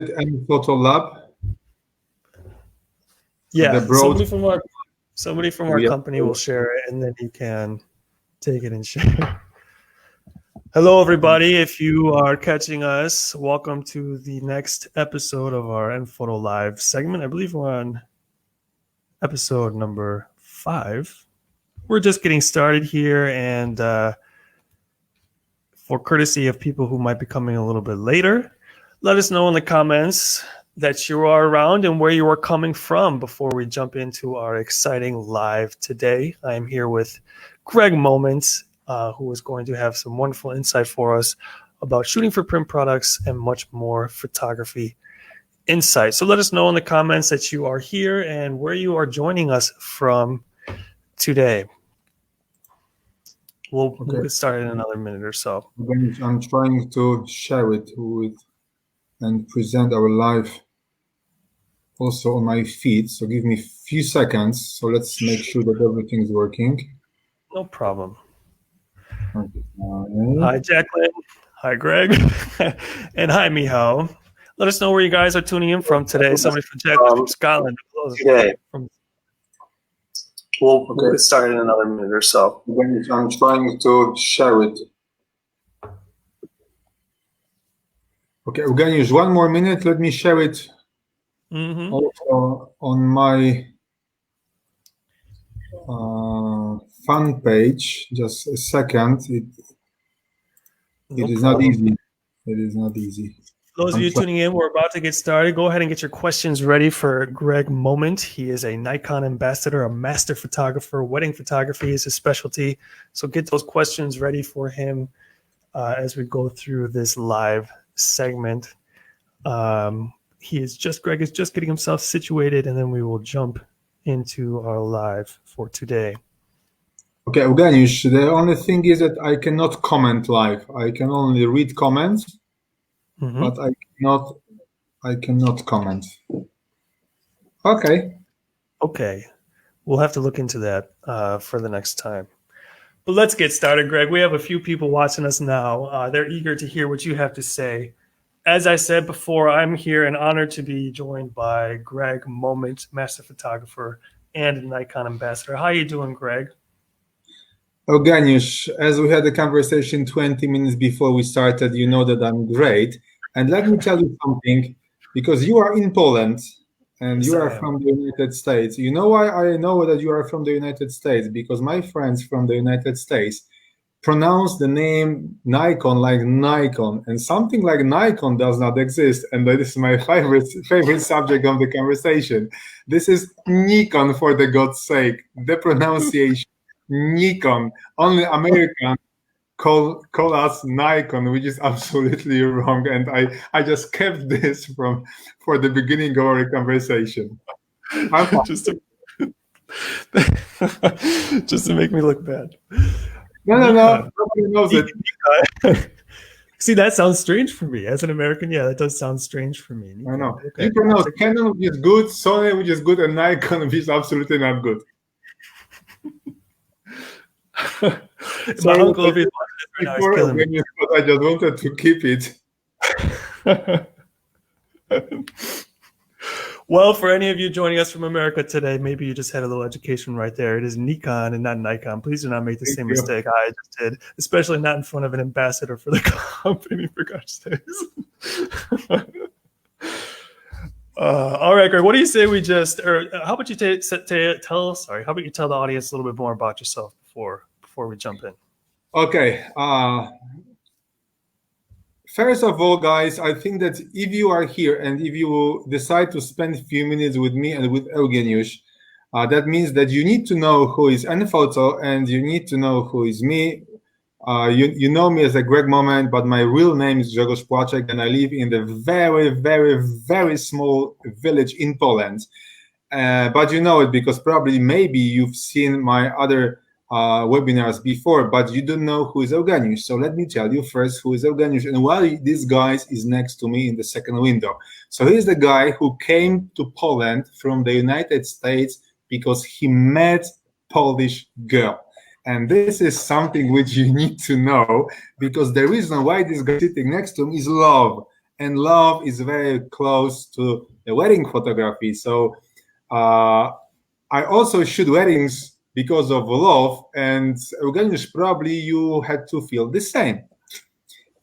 nPhoto lab. Yeah, somebody from our company will share it, and then you can take it and share. Hello, everybody. If you are catching us, welcome to the next episode of our nPhoto Live segment. I believe we're on episode number 5. We're just getting started here, and for courtesy of people who might be coming a little bit later, let us know in the comments that you are around and where you are coming from before we jump into our exciting live today. I am here with Greg Moments, who is going to have some wonderful insight for us about shooting for print products and much more photography insight. So let us know in the comments that you are here and where you are joining us from today. We'll get started in another minute or so. I'm trying to share it and present our live also on my feed. So give me a few seconds. So let's make sure that everything is working. No problem. Okay. Hi, Jacqueline. Hi, Greg. And hi, Miho. Let us know where you guys are tuning in from today. Somebody from Jacqueline from Scotland. Today. We'll get started in another minute or so. I'm trying to share it. Okay, Eugeniusz, 1 more minute. Let me share it also on my fan page. Just a second. It is not easy. It is not easy. For those of you tuning in, we're about to get started. Go ahead and get your questions ready for Greg Moment. He is a Nikon ambassador, a master photographer. Wedding photography is his specialty. So get those questions ready for him as we go through this live segment. Greg is just getting himself situated, and then we will jump into our live for today. Okay, Eugeniusz, the only thing is that I cannot comment live. I can only read comments. But I cannot comment. Okay. We'll have to look into that for the next time. But let's get started, Greg. We have a few people watching us now. They're eager to hear what you have to say. As I said before, I'm here and honored to be joined by Greg Moment, master photographer and Nikon ambassador. How are you doing, Greg? Eugeniusz, as we had a conversation 20 minutes before we started, you know that I'm great. And let me tell you something, because you are in Poland and you are from the United States. You know why I know that you are from the United States? Because my friends from the United States pronounce the name Nikon like Nikon, and something like Nikon does not exist. And that is my favorite subject of the conversation. This is Nikon, for the God's sake. The pronunciation, Nikon. Only American call us Nikon, which is absolutely wrong, and I just kept this for the beginning of our conversation. just to make me look bad. No. Nobody knows it. See, that sounds strange for me as an American. Yeah, that does sound strange for me. I know. Okay. You pronounce Canon, which is good, Sony, which is good, and Nikon, which is absolutely not good. My uncle, if he's watching this right now, is killing me. I just wanted to keep it. Well, for any of you joining us from America today, maybe you just had a little education right there. It is Nikon and not Nikon. Please do not make the same mistake I just did, especially not in front of an ambassador for the company, for God's sakes. All right, Greg, what do you say we just, or how about you tell the audience a little bit more about yourself before we jump in? Okay. First of all, guys, I think that if you are here and if you decide to spend a few minutes with me and with Eugeniusz, that means that you need to know who is nPhoto and you need to know who is me. You know me as a Greg Moment, but my real name is Grzegorz Płaczek, and I live in the very, very, very small village in Poland. But you know it because probably maybe you've seen my other webinars before, but you don't know who is Eugeniusz. So let me tell you first who is Eugeniusz and why this guy is next to me in the second window. So he's the guy who came to Poland from the United States because he met Polish girl. And this is something which you need to know, because the reason why this guy sitting next to him is love. and love is very close to the wedding photography. So I also shoot weddings because of love, and Eugeniusz, probably you had to feel the same.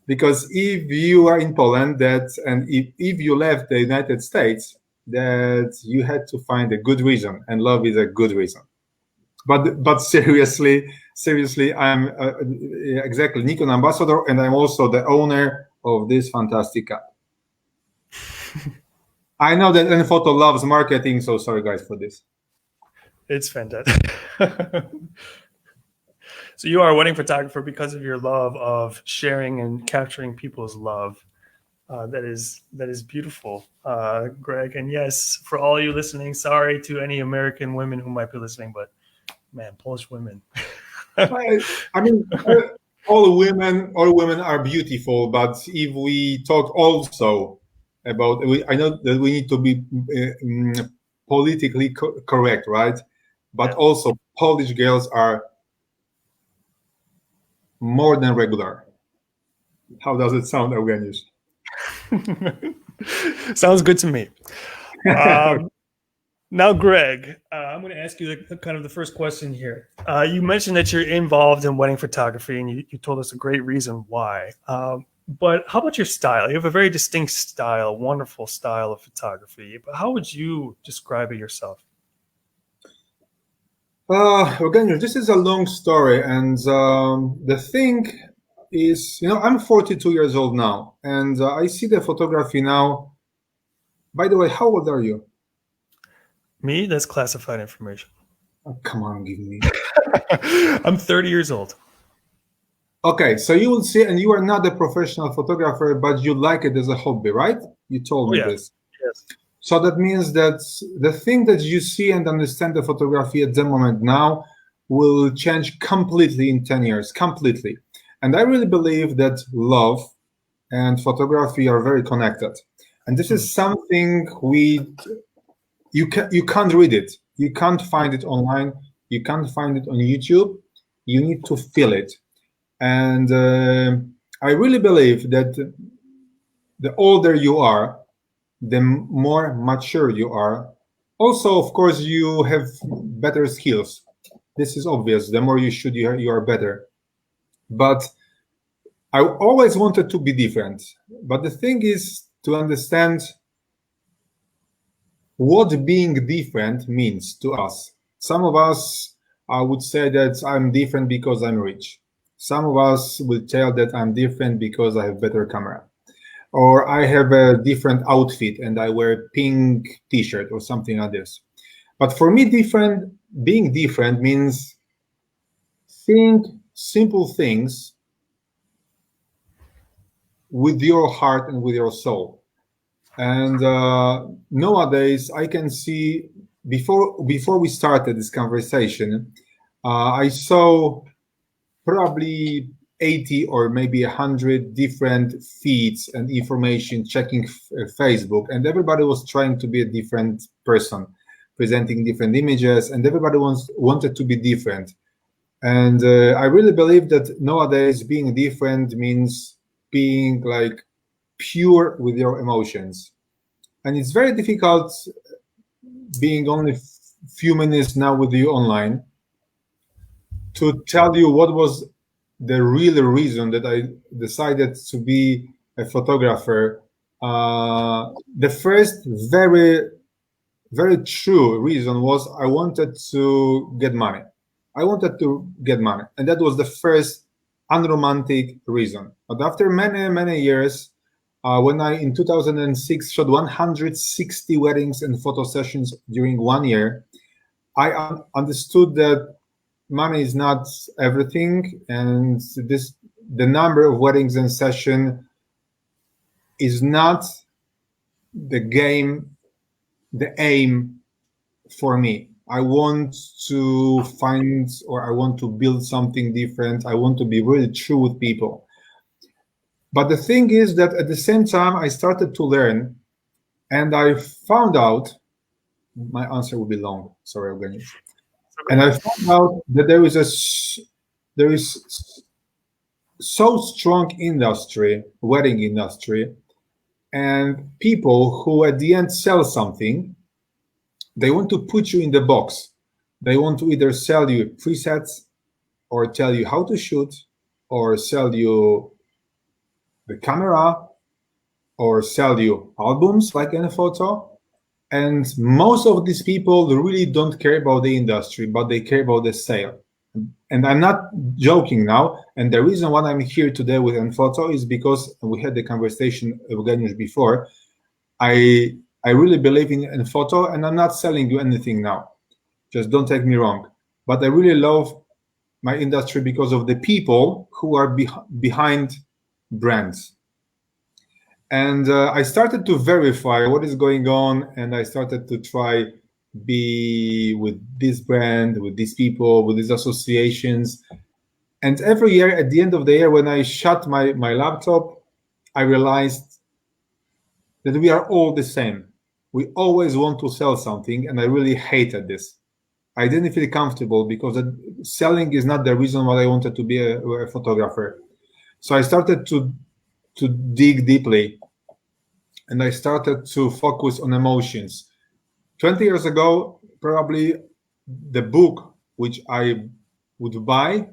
Because if you are in Poland, and if you left the United States, that you had to find a good reason, and love is a good reason. But seriously, I'm exactly Nikon ambassador, and I'm also the owner of this fantastic app. I know that nPhoto loves marketing, so sorry guys for this. It's fantastic. So you are a wedding photographer because of your love of sharing and capturing people's love. That is beautiful, Greg. And yes, for all you listening, sorry to any American women who might be listening, but man, Polish women. I mean, all women are beautiful, but if we talk also about, I know that we need to be politically correct, right? But also, Polish girls are more than regular. How does it sound, Eugeniusz? Sounds good to me. Now, Greg, I'm going to ask you kind of the first question here. You mentioned that you're involved in wedding photography, and you told us a great reason why. But how about your style? You have a very distinct style, wonderful style of photography. But how would you describe it yourself? Eugeniusz, this is a long story, and the thing is, I'm 42 years old now, and I see the photography now. By the way, how old are you? Me? That's classified information. Oh, come on, give me. I'm 30 years old. Okay, so you will see, and you are not a professional photographer, but you like it as a hobby, right? You told me this. Yes. So that means that the thing that you see and understand the photography at the moment now will change completely in 10 years, completely. And I really believe that love and photography are very connected. And this is something you can't read it. You can't find it online. You can't find it on YouTube. You need to feel it. And I really believe that the older you are, the more mature you are. Also, of course, you have better skills. This is obvious. The more you shoot, you are better. But I always wanted to be different. But the thing is to understand what being different means to us. Some of us would say that I'm different because I'm rich. Some of us will tell that I'm different because I have better camera. Or I have a different outfit and I wear a pink t-shirt or something like this. But for me, being different means seeing simple things with your heart and with your soul. And nowadays, I can see, before we started this conversation, I saw probably 80 or maybe 100 different feeds and information checking Facebook, and everybody was trying to be a different person, presenting different images, and everybody wanted to be different. And I really believe that nowadays being different means being like pure with your emotions. And it's very difficult being only few minutes now with you online to tell you what was the real reason that I decided to be a photographer. The first very, very true reason was I wanted to get money. I wanted to get money. And that was the first unromantic reason. But after many, many years, when I, in 2006, shot 160 weddings and photo sessions during 1 year, I understood that money is not everything, and the number of weddings and session is not the aim for me. I want to find, or I want to build something different. I want to be really true with people. But the thing is that at the same time, I started to learn, and I found out, my answer will be long, sorry, Eugeniusz. And I found out that there is so strong industry, wedding industry, And people who at the end sell something, they want to put you in the box. They want to either sell you presets or tell you how to shoot or sell you the camera or sell you albums like nPhoto. And most of these people really don't care about the industry, but they care about the sale. And I'm not joking now. And the reason why I'm here today with nPhoto is because we had the conversation with before. I really believe in nPhoto, and I'm not selling you anything now. Just don't take me wrong. But I really love my industry because of the people who are behind brands. And I started to verify what is going on, and I started to try be with this brand, with these people, with these associations. And every year, at the end of the year, when I shut my laptop, I realized that we are all the same. We always want to sell something, and I really hated this. I didn't feel comfortable because selling is not the reason why I wanted to be a photographer. So I started to dig deeply, and I started to focus on emotions. 20 years ago, probably the book which I would buy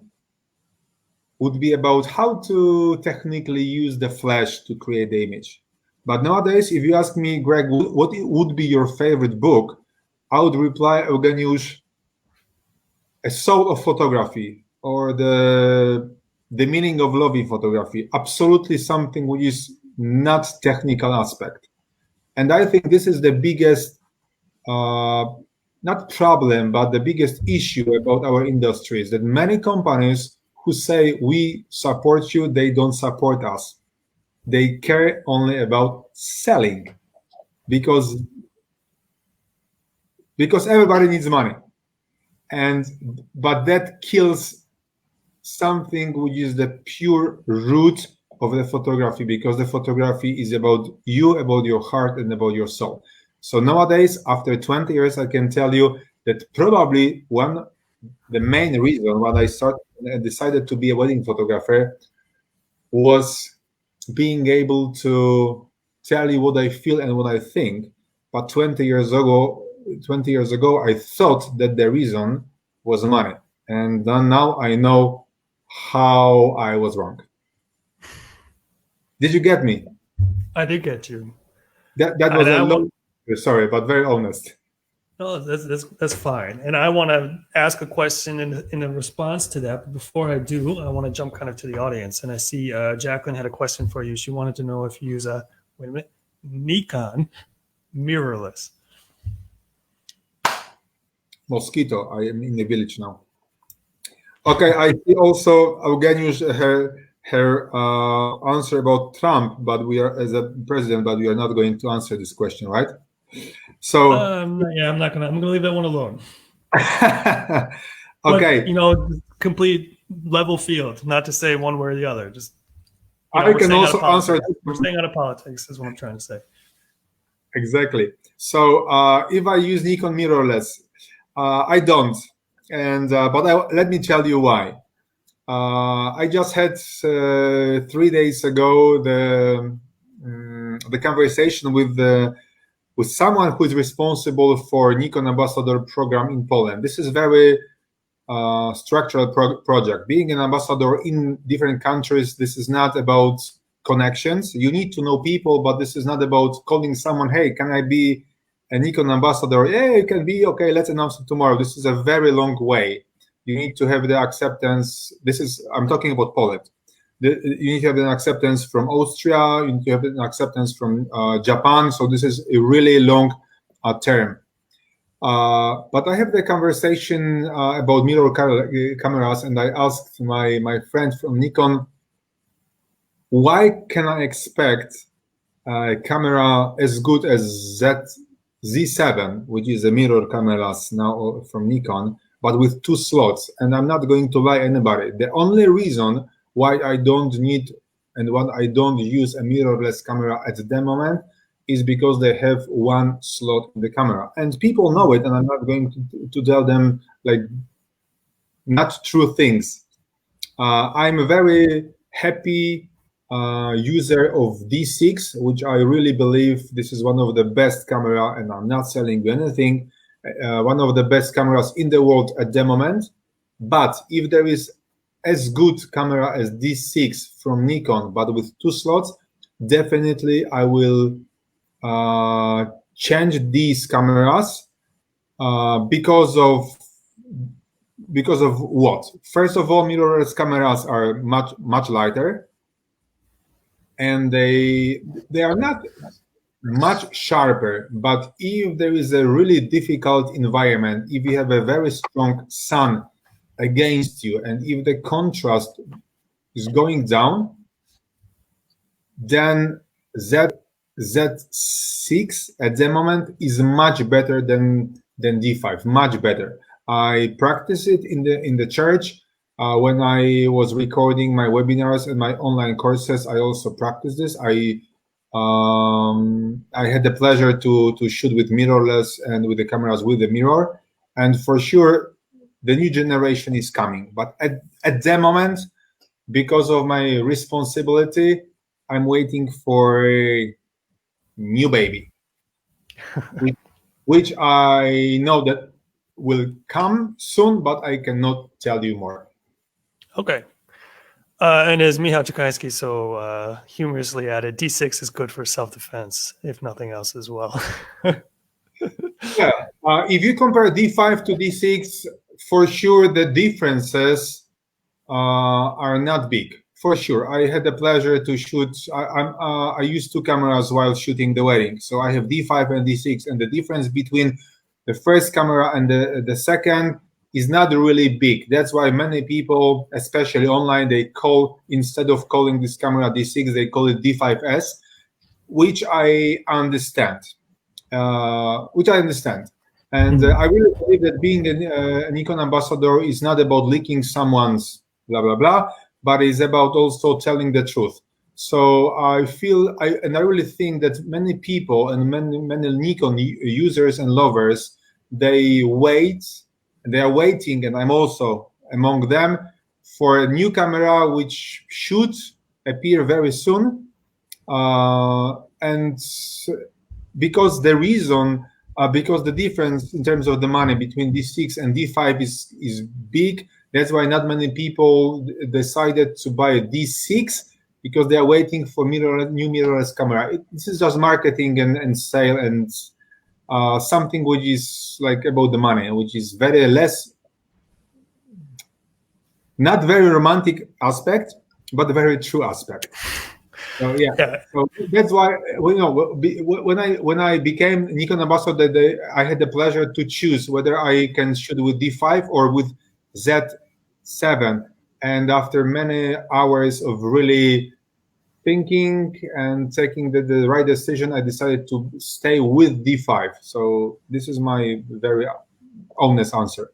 would be about how to technically use the flash to create the image. But nowadays, if you ask me, Greg, what would be your favorite book, I would reply, Eugeniusz, A Soul of Photography, or the meaning of love in photography. Absolutely something which is not technical aspect. And I think this is the biggest, not problem, but the biggest issue about our industry is that many companies who say we support you, they don't support us. They care only about selling because everybody needs money. But that kills something which is the pure root of the photography, because the photography is about you, about your heart, and about your soul. So nowadays, after 20 years, I can tell you that probably the main reason why I decided to be a wedding photographer was being able to tell you what I feel and what I think. But 20 years ago, I thought that the reason was money. And then now I know how I was wrong. Did you get me? I did get you. That was a long, sorry, but very honest. No, that's fine. And I want to ask a question in a response to that. But before I do, I want to jump kind of to the audience. And I see Jacqueline had a question for you. She wanted to know if you use a Nikon mirrorless. Mosquito. I am in the village now. Okay, I see also Eugeniusz her answer about Trump, but we are as a president, but we are not going to answer this question, right? So yeah, I'm gonna leave that one alone. Okay, but, complete level field, not to say one way or the other. Just I can also answer. We're staying out of politics, is what I'm trying to say. Exactly. So if I use Nikon mirrorless, I don't, and but let me tell you why. I just had 3 days ago the conversation with someone who is responsible for Nikon Ambassador program in Poland. This is very structural project. Being an ambassador in different countries, this is not about connections. You need to know people, but this is not about calling someone, hey, can I be a Nikon ambassador? Yeah, it can be, okay, let's announce it tomorrow. This is a very long way. You need to have the acceptance. I'm talking about Poland. You need to have an acceptance from Austria. You need to have an acceptance from Japan. So this is a really long term. But I have the conversation about mirror cameras, and I asked my friend from Nikon, why can I expect a camera as good as Z7, which is a mirror cameras now from Nikon, but with 2 slots, and I'm not going to lie anybody. The only reason why I don't need and why I don't use a mirrorless camera at the moment is because they have 1 slot in the camera. And people know it, and I'm not going to tell them like not true things. I'm very happy user of D6, which I really believe this is one of the best camera, and I'm not selling you anything, one of the best cameras in the world at the moment. But if there is as good camera as D6 from Nikon, but with 2 slots, definitely I will change these cameras because of what? First of all, mirrorless cameras are much lighter, and they are not much sharper. But if there is a really difficult environment, if you have a very strong sun against you, and if the contrast is going down, then Z6 at the moment is much better than D5, much better. I practice it in the church. When I was recording my webinars and my online courses, I also practiced this. I had the pleasure to shoot with mirrorless and with the cameras with the mirror, and for sure the new generation is coming. But at the moment, because of my responsibility, I'm waiting for a new baby, which I know that will come soon, but I cannot tell you more. Okay. And as Michał Czekański so humorously added, D6 is good for self-defense, if nothing else as well. Yeah. If you compare D5 to D6, for sure the differences are not big. For sure, I had the pleasure to shoot. I used 2 cameras while shooting the wedding, so I have D5 and D6, and the difference between the first camera and the second is not really big. That's why many people, especially online, they call, instead of calling this camera D6, they call it D5S, which I understand. And I really believe that being a Nikon ambassador is not about leaking someone's blah blah blah, but it's about also telling the truth. So I feel, and I really think that many people and many Nikon users and lovers, they are waiting, and I'm also among them, for a new camera which should appear very soon. And because the difference in terms of the money between D6 and D5 is big, that's why not many people decided to buy a D6, because they are waiting for new mirrorless camera. This is just marketing and sale, and something which is like about the money, which is not very romantic aspect, but a very true aspect. So yeah. So that's why when I became Nikon ambassador, I had the pleasure to choose whether I can shoot with D5 or with Z7. And after many hours of really thinking and taking the right decision, I decided to stay with D5. So this is my very honest answer.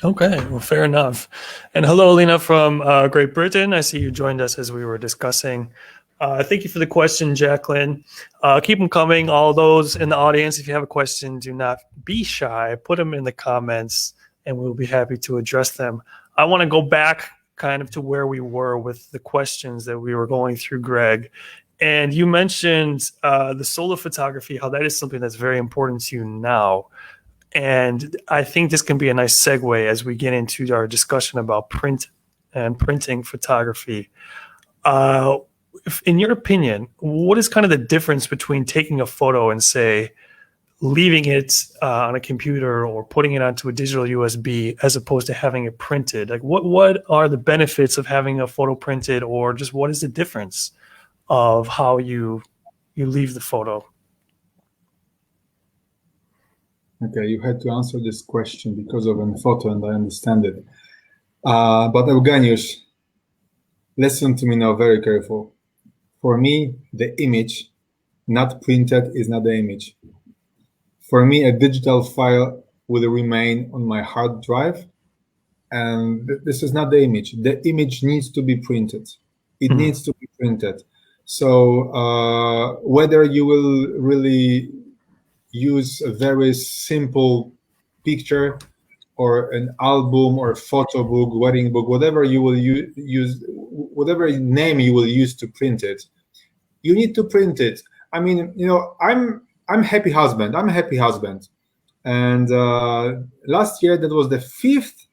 Okay, well, fair enough. And hello, Lena from Great Britain. I see you joined us as we were discussing. Thank you for the question, Jacqueline. Keep them coming. All those in the audience, if you have a question, do not be shy. Put them in the comments, and we'll be happy to address them. I want to go back kind of to where we were with the questions that we were going through, Greg. And you mentioned the solo photography, how that is something that's very important to you now. And I think this can be a nice segue as we get into our discussion about print and printing photography. In your opinion, what is kind of the difference between taking a photo and, say, leaving it on a computer or putting it onto a digital USB as opposed to having it printed? Like, what are the benefits of having a photo printed, or just what is the difference of how you leave the photo? Okay, you had to answer this question because of nPhoto, and I understand it. But Eugeniusz, listen to me now very careful. For me, the image not printed is not the image. For me, a digital file will remain on my hard drive, and this is not the image. The image needs to be printed. It needs to be printed. So whether you will really use a very simple picture or an album or photo book, wedding book, whatever you will use, whatever name you will use to print it, you need to print it. I mean, I'm happy husband. I'm a happy husband. And last year, that was the 5th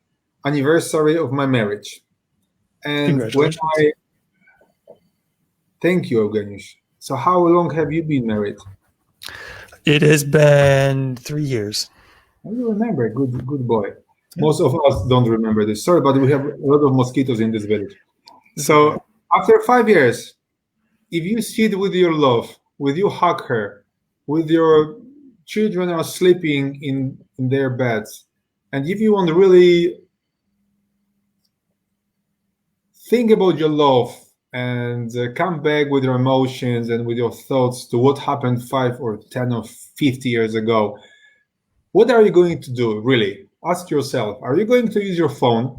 anniversary of my marriage. And when Congratulations. thank you, Evgeniush. So how long have you been married? It has been 3 years. You remember, good boy. Most of us don't remember this. Sorry, but we have a lot of mosquitoes in this village. So after 5 years, if you sit with your love, with you hug her, with your children are sleeping in their beds, and if you want to really think about your love and come back with your emotions and with your thoughts to what happened 5 or 10 or 50 years ago, what are you going to do, really? Ask yourself, are you going to use your phone?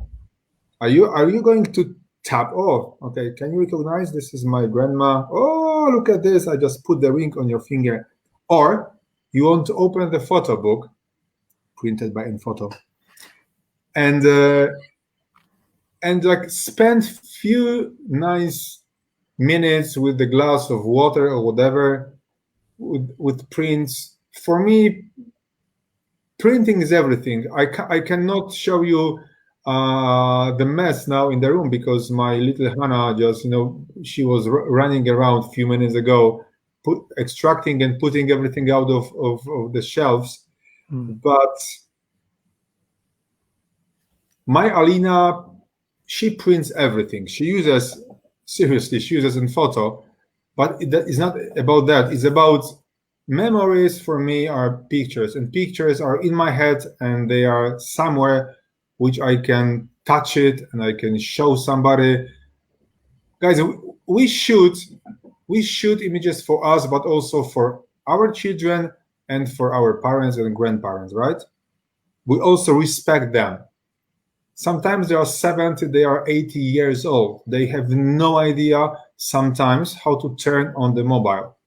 Are you going to tap? Oh, okay, can you recognize this is my grandma? Oh, look at this, I just put the ring on your finger. Or you want to open the photo book, printed by nPhoto, and like spend few nice minutes with the glass of water or whatever with prints. For me, printing is everything. I cannot show you the mess now in the room because my little Hannah just, she was running around a few minutes ago, extracting and putting everything out of the shelves. But my Alina, she prints everything. She uses nPhoto, but it's not about that. It's about memories. For me are pictures, and pictures are in my head, and they are somewhere which I can touch it and I can show somebody. Guys, we shoot images for us, but also for our children and for our parents and grandparents, right? We also respect them. Sometimes they are 70, they are 80 years old. They have no idea sometimes how to turn on the mobile,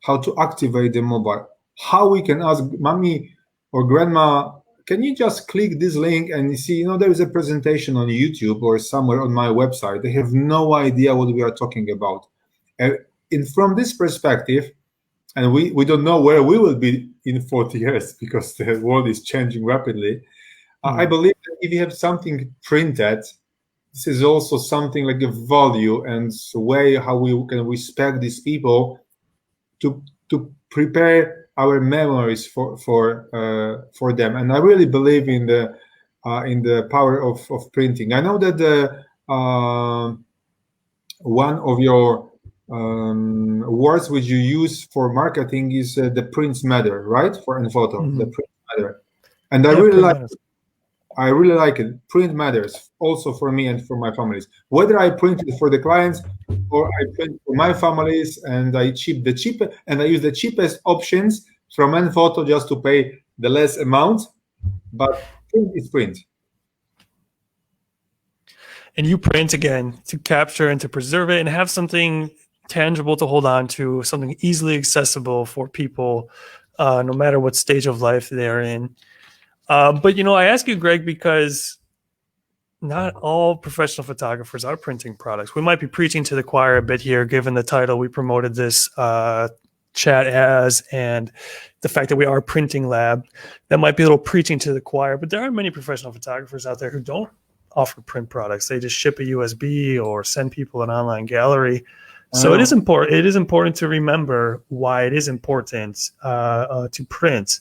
how to activate the mobile, how we can ask mommy or grandma, can you just click this link and you see, there is a presentation on YouTube or somewhere on my website. They have no idea what we are talking about. And from this perspective, and we don't know where we will be in 40 years because the world is changing rapidly. I believe that if you have something printed, this is also something like a value and a way how we can respect these people to prepare our memories for them. And I really believe in the power of printing. I know that one of your words which you use for marketing is the prints matter, right? For nPhoto, the prints matter, and I really like it. I really like it. Print matters also for me and for my families. Whether I print it for the clients or I print for my families, and I use the cheapest options from nPhoto just to pay the less amount. But print is print. And you print again to capture and to preserve it and have something tangible to hold on to, something easily accessible for people, no matter what stage of life they're in. But I ask you, Greg, because not all professional photographers are printing products. We might be preaching to the choir a bit here, given the title we promoted this chat as, and the fact that we are a printing lab. That might be a little preaching to the choir, but there are many professional photographers out there who don't offer print products. They just ship a USB or send people an online gallery. So it is important. It is important to remember why it is important to print.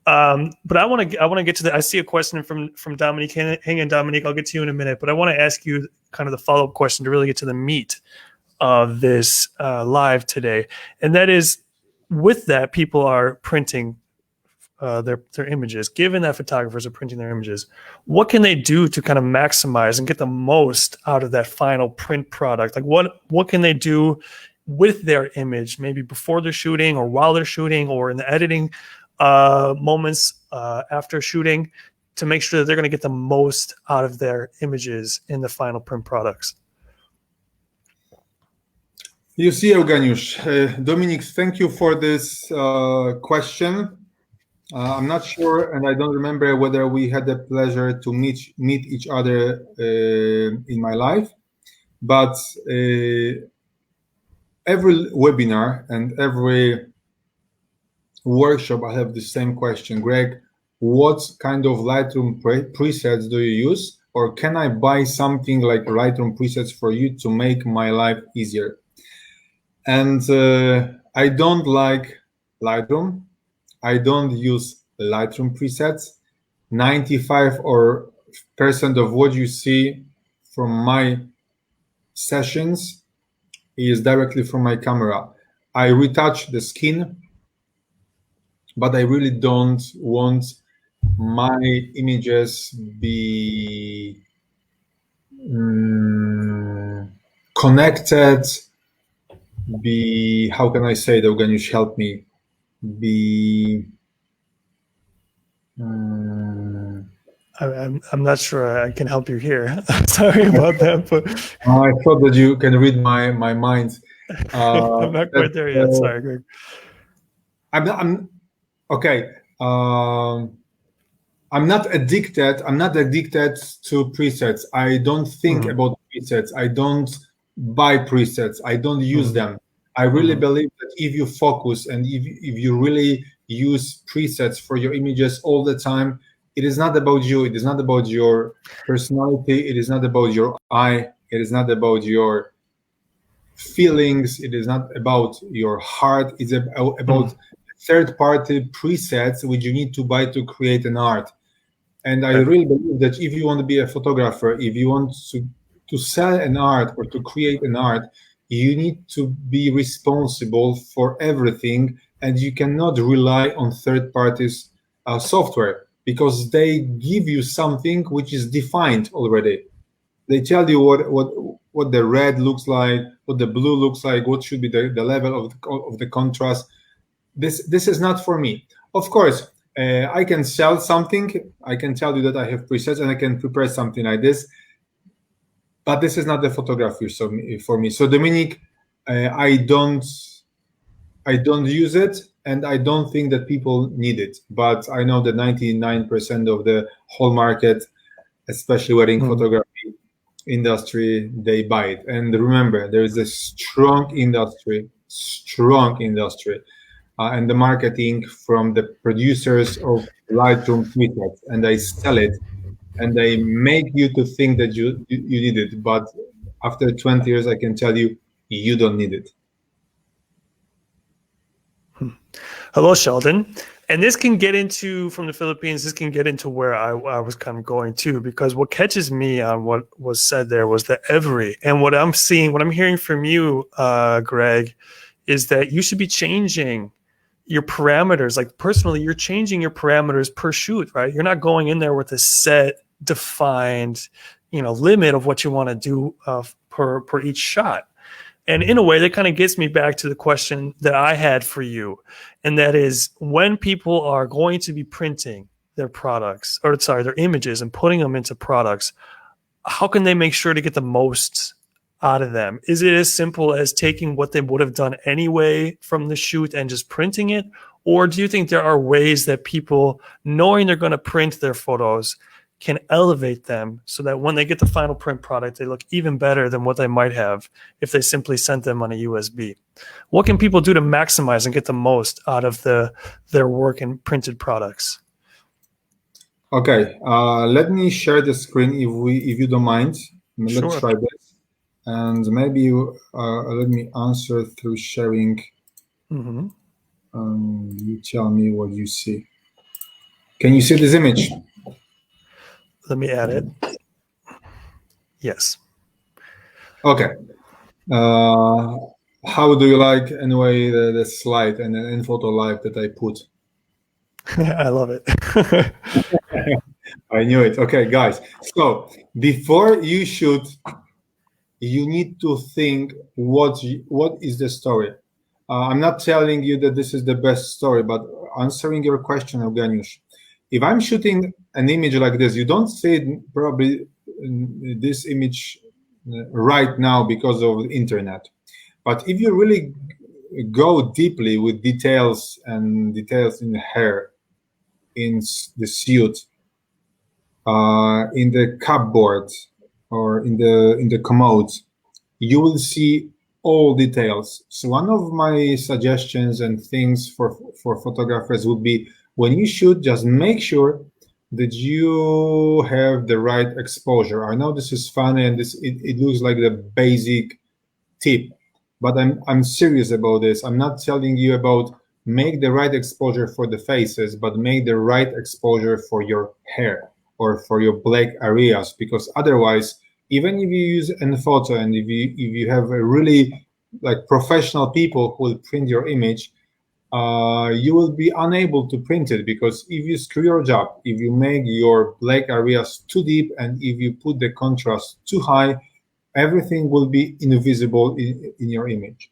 But I want to get to the. I see a question from Dominique. Hang on, Dominique. I'll get to you in a minute. But I want to ask you kind of the follow-up question to really get to the meat of this live today, and that is, with that, people are printing their images. Given that photographers are printing their images, what can they do to kind of maximize and get the most out of that final print product? Like what can they do with their image, maybe before they're shooting or while they're shooting or in the editing moments after shooting, to make sure that they're going to get the most out of their images in the final print products? You see, Eugeniusz, Dominic, thank you for this question. I'm not sure, and I don't remember whether we had the pleasure to meet each other in my life. But every webinar and every workshop, I have the same question, Greg. What kind of Lightroom presets do you use? Or can I buy something like Lightroom presets for you to make my life easier? And I don't like Lightroom. I don't use Lightroom presets. 95% of what you see from my sessions is directly from my camera. I retouch the skin, but I really don't want my images be connected, be, how can I say it, Eugeniusz, help me, be I'm not sure I can help you here. Sorry about that, but I thought that you can read my mind. I'm not quite there yet. Sorry, Greg. I'm okay. I'm not addicted. I'm not addicted to presets. I don't think about presets. I don't buy presets. I don't use them. I really believe that if you focus and if you really use presets for your images all the time, it is not about you. It is not about your personality. It is not about your eye. It is not about your feelings. It is not about your heart. It's about third-party presets which you need to buy to create an art. And I really believe that if you want to be a photographer, if you want to sell an art or to create an art, you need to be responsible for everything, and you cannot rely on third parties' software because they give you something which is defined already. They tell you what the red looks like, what the blue looks like, what should be the level of the contrast. This is not for me. Of course, I can sell something. I can tell you that I have presets and I can prepare something like this, but this is not the photography for me. So Dominic, I don't use it, and I don't think that people need it. But I know that 99% of the whole market, especially wedding photography industry, they buy it. And remember, there is a strong industry, and the marketing from the producers of Lightroom presets, and they sell it, and they make you to think that you need it. But after 20 years, I can tell you, you don't need it. Hello, Sheldon. And this can get into, from the Philippines, this can get into where I was kind of going to, because what catches me on what was said there was the every. And what I'm seeing, what I'm hearing from you, Greg, is that you should be changing your parameters. Like personally, you're changing your parameters per shoot, right? You're not going in there with a set, defined, limit of what you want to do per each shot. And in a way, that kind of gets me back to the question that I had for you. And that is, when people are going to be printing their products, or sorry, their images and putting them into products, how can they make sure to get the most out of them? Is it as simple as taking what they would have done anyway from the shoot and just printing it? Or do you think there are ways that people, knowing they're going to print their photos, can elevate them so that when they get the final print product, they look even better than what they might have if they simply sent them on a USB? What can people do to maximize and get the most out of their work and printed products? Okay, let me share the screen if you don't mind. Sure. Let's try this, and maybe let me answer through sharing. You tell me what you see. Can you see this image? Let me add it. Yes. Okay. How do you like, anyway, the slide and the nPhoto Live that I put? I love it. I knew it. Okay, guys. So before you shoot, you need to think what is the story. I'm not telling you that this is the best story, but answering your question, Eugeniusz. If I'm shooting an image like this, you don't see probably this image right now because of the internet. But if you really go deeply with details in hair, in the suit, in the cupboard, or in the commode, you will see all details. So one of my suggestions and things for photographers would be, when you shoot, just make sure that you have the right exposure. I know this is funny and it looks like the basic tip, but I'm serious about this. I'm not telling you about make the right exposure for the faces, but make the right exposure for your hair or for your black areas, because otherwise, even if you use nPhoto and if you have a really like professional people who will print your image, you will be unable to print it, because if you screw your job, if you make your black areas too deep, and if you put the contrast too high, everything will be invisible in your image.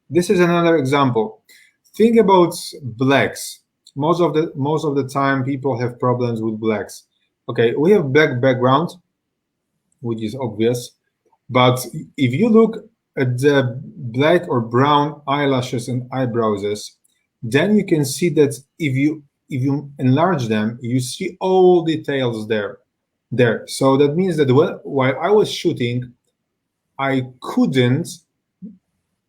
This is another example. Think about blacks. Most of the time, people have problems with blacks. Okay, we have black background, which is obvious, but if you look at the black or brown eyelashes and eyebrows, then you can see that if you enlarge them, you see all details there. So that means that while I was shooting, I couldn't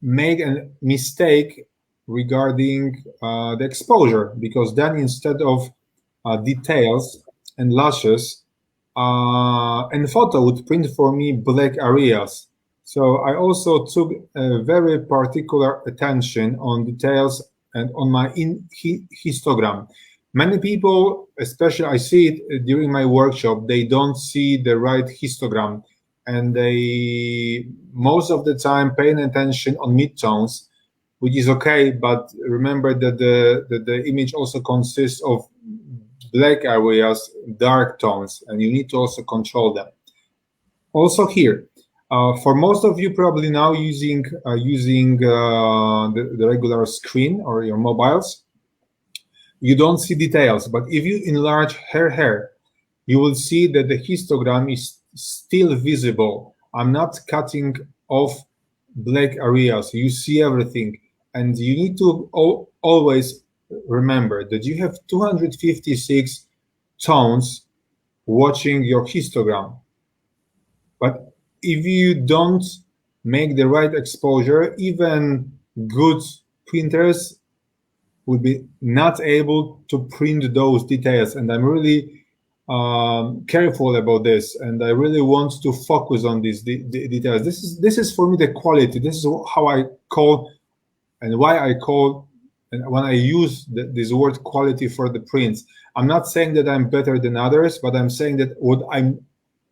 make a mistake regarding the exposure, because then instead of details and lashes, nPhoto would print for me black areas. So I also took a very particular attention on details and on my histogram. Many people, especially I see it during my workshop, they don't see the right histogram, and they most of the time paying attention on midtones, which is okay, but remember that the image also consists of black areas, dark tones, and you need to also control them. Also here, for most of you probably now using the regular screen or your mobiles, you don't see details. But if you enlarge her hair, you will see that the histogram is still visible. I'm not cutting off black areas. You see everything. And you need to always remember that you have 256 tones watching your histogram. But if you don't make the right exposure, even good printers will be not able to print those details. And I'm really careful about this, and I really want to focus on these details. This is for me the quality. This is how I call, and why I call, and when I use this word quality for the prints. I'm not saying that I'm better than others, but I'm saying that what I'm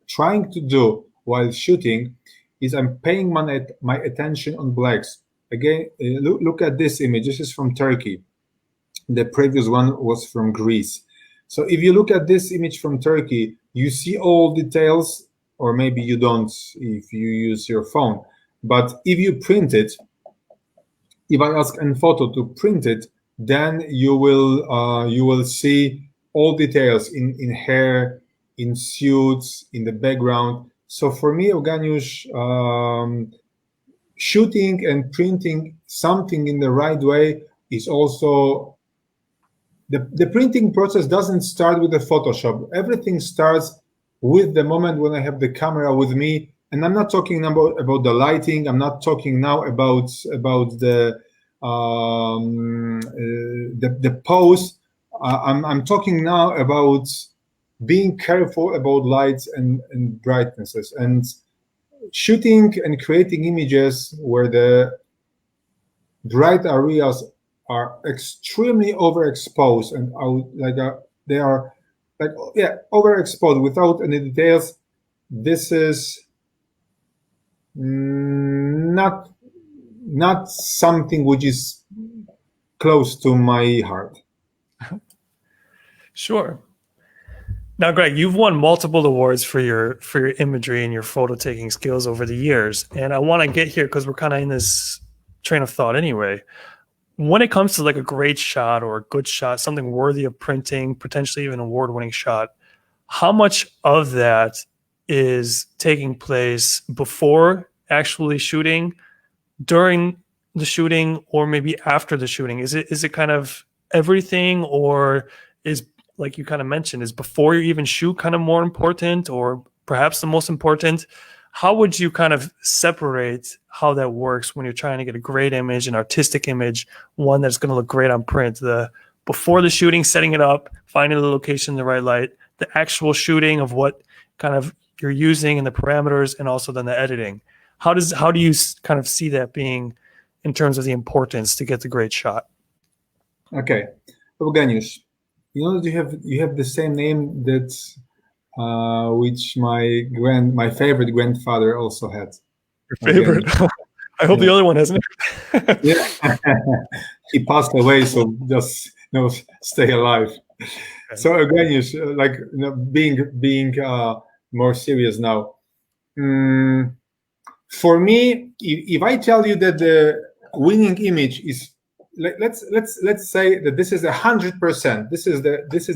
trying to do while shooting is I'm paying my attention on blacks. Again, look at this image. This is from Turkey. The previous one was from Greece. So if you look at this image from Turkey, you see all details, or maybe you don't if you use your phone. But if you print it, if I ask nPhoto to print it, then you will see all details in hair, in suits, in the background. So for me, Euganiusz, shooting and printing something in the right way is also the printing process doesn't start with the Photoshop. Everything starts with the moment when I have the camera with me. And I'm not talking about the lighting. I'm not talking now about the pose. I'm talking now about being careful about lights and brightnesses, and shooting and creating images where the bright areas are extremely overexposed and they are overexposed without any details. This is not something which is close to my heart. Sure. Now, Greg, you've won multiple awards for your imagery and your photo taking skills over the years, and I want to get here because we're kind of in this train of thought anyway. When it comes to like a great shot or a good shot, something worthy of printing, potentially even an award-winning shot, how much of that is taking place before actually shooting, during the shooting, or maybe after the shooting? Is it kind of everything, or is like you kind of mentioned, is before you even shoot kind of more important, or perhaps the most important? How would you kind of separate how that works when you're trying to get a great image, an artistic image, one that's going to look great on print? The before the shooting, setting it up, finding the location, the right light, the actual shooting of what kind of you're using and the parameters, and also then the editing. How do you kind of see that being in terms of the importance to get the great shot? Okay, Eugeniusz, you know that you have the same name that which my favorite grandfather also had. Your favorite? I hope the other one hasn't. Yeah, he passed away, so just stay alive. Okay. So Eugeniusz, like being more serious now. For me, if I tell you that the winning image is, let's say that this is 100%. This is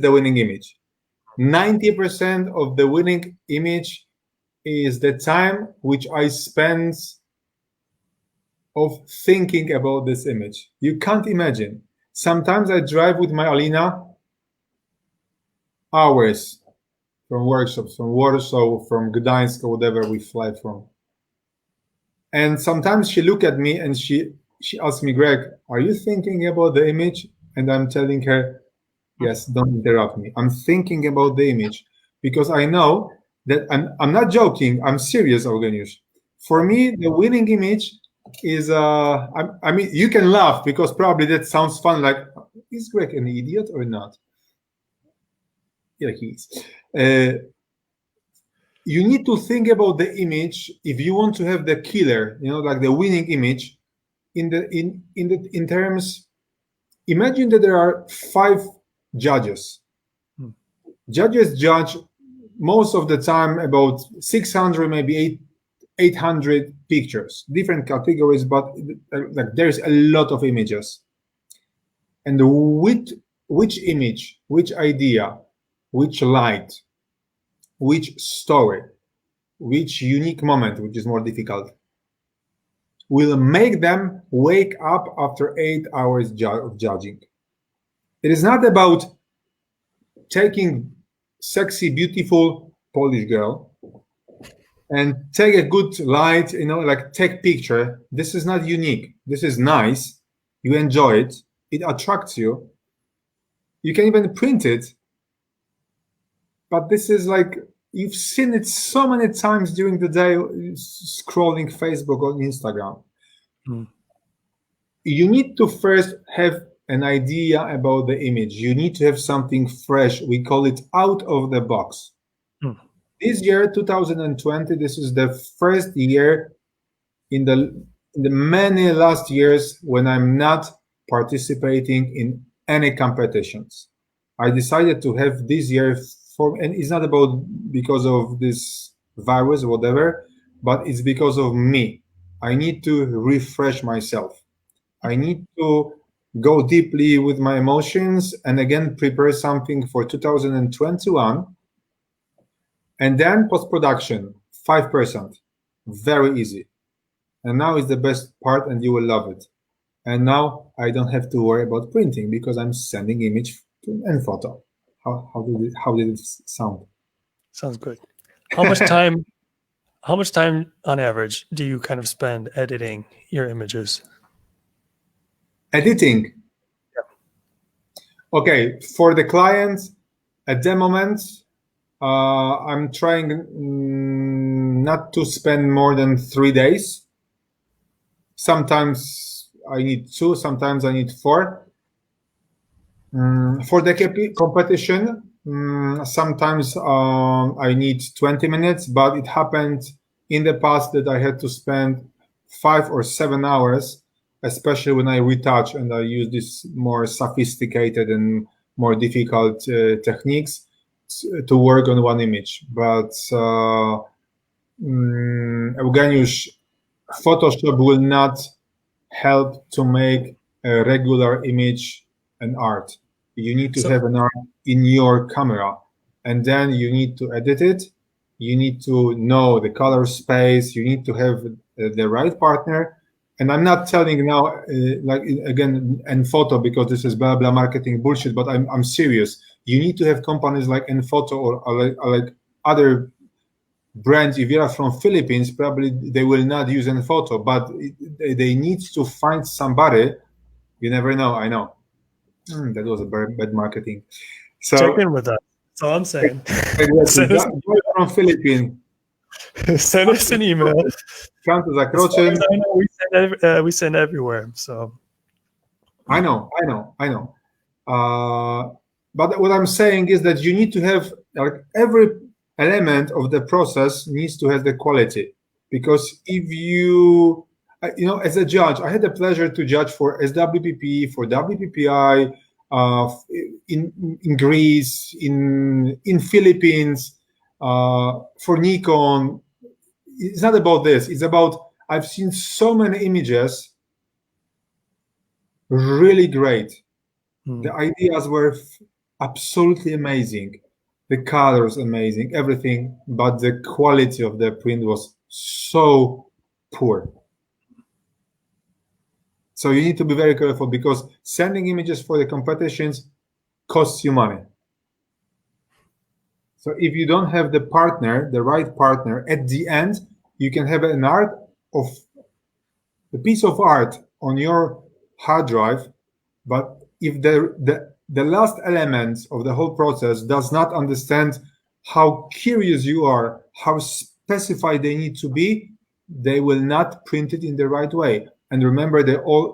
the winning image. 90% of the winning image is the time which I spend of thinking about this image. You can't imagine. Sometimes I drive with my Alina hours from workshops, from Warsaw, from Gdańsk, or whatever we fly from. And sometimes she look at me and she asks me, Greg, are you thinking about the image? And I'm telling her, yes, don't interrupt me. I'm thinking about the image because I know that I'm not joking. I'm serious, Eugeniusz. For me, the winning image is, I mean, you can laugh because probably that sounds fun. Like, is Greg an idiot or not? Yeah, he is. You need to think about the image if you want to have the killer, like the winning image. In terms, imagine that there are 5 judges. Judges judge most of the time about 600, maybe 800 pictures, different categories, but like there's a lot of images. And which image, which idea, which light, which story, which unique moment, which is more difficult, will make them wake up after 8 hours of judging. It is not about taking sexy, beautiful Polish girl and take a good light, like take picture. This is not unique. This is nice. You enjoy it. It attracts you. You can even print it. But this is like, you've seen it so many times during the day, scrolling Facebook or Instagram. You need to first have an idea about the image. You need to have something fresh. We call it out of the box. This year, 2020, this is the first year in the many last years when I'm not participating in any competitions. I decided to have this year and it's not because of this virus or whatever, but it's because of me. I need to refresh myself. I need to go deeply with my emotions and again prepare something for 2021. And then post-production, 5%, very easy. And now is the best part and you will love it. And now I don't have to worry about printing because I'm sending image to nPhoto. How did it sound? Sounds good. How much time on average do you kind of spend editing your images? Editing? Yeah. Okay, for the client, at the moment, I'm trying not to spend more than 3 days. Sometimes I need 2, sometimes I need 4. For the competition, sometimes I need 20 minutes, but it happened in the past that I had to spend 5 or 7 hours, especially when I retouch and I use these more sophisticated and more difficult techniques to work on one image. But Eugeniusz, Photoshop will not help to make a regular image an art. You need to have an art in your camera, and then you need to edit it. You need to know the color space. You need to have the right partner. And I'm not telling now, like again, nPhoto because this is blah blah marketing bullshit. But I'm serious. You need to have companies like nPhoto or like other brands. If you are from Philippines, probably they will not use nPhoto, but they need to find somebody. You never know. I know. That was a very bad marketing. Check So in with us. That's all I'm saying. exactly, Send us, guy from Philippines. send us an email. Count as a As far Krochen. as I know, we send everywhere. So I know. But what I'm saying is that you need to have, like, every element of the process needs to have the quality. Because if you, as a judge, I had the pleasure to judge for SWPP, for WPPI, in Greece, in Philippines, for Nikon. It's not about this. It's about, I've seen so many images, really great. The ideas were absolutely amazing. The colors amazing, everything, but the quality of the print was so poor. So you need to be very careful, because sending images for the competitions costs you money. So if you don't have the partner, the right partner, at the end, you can have an art of a piece of art on your hard drive, but if the last element of the whole process does not understand how curious you are, how specified they need to be, they will not print it in the right way. And remember,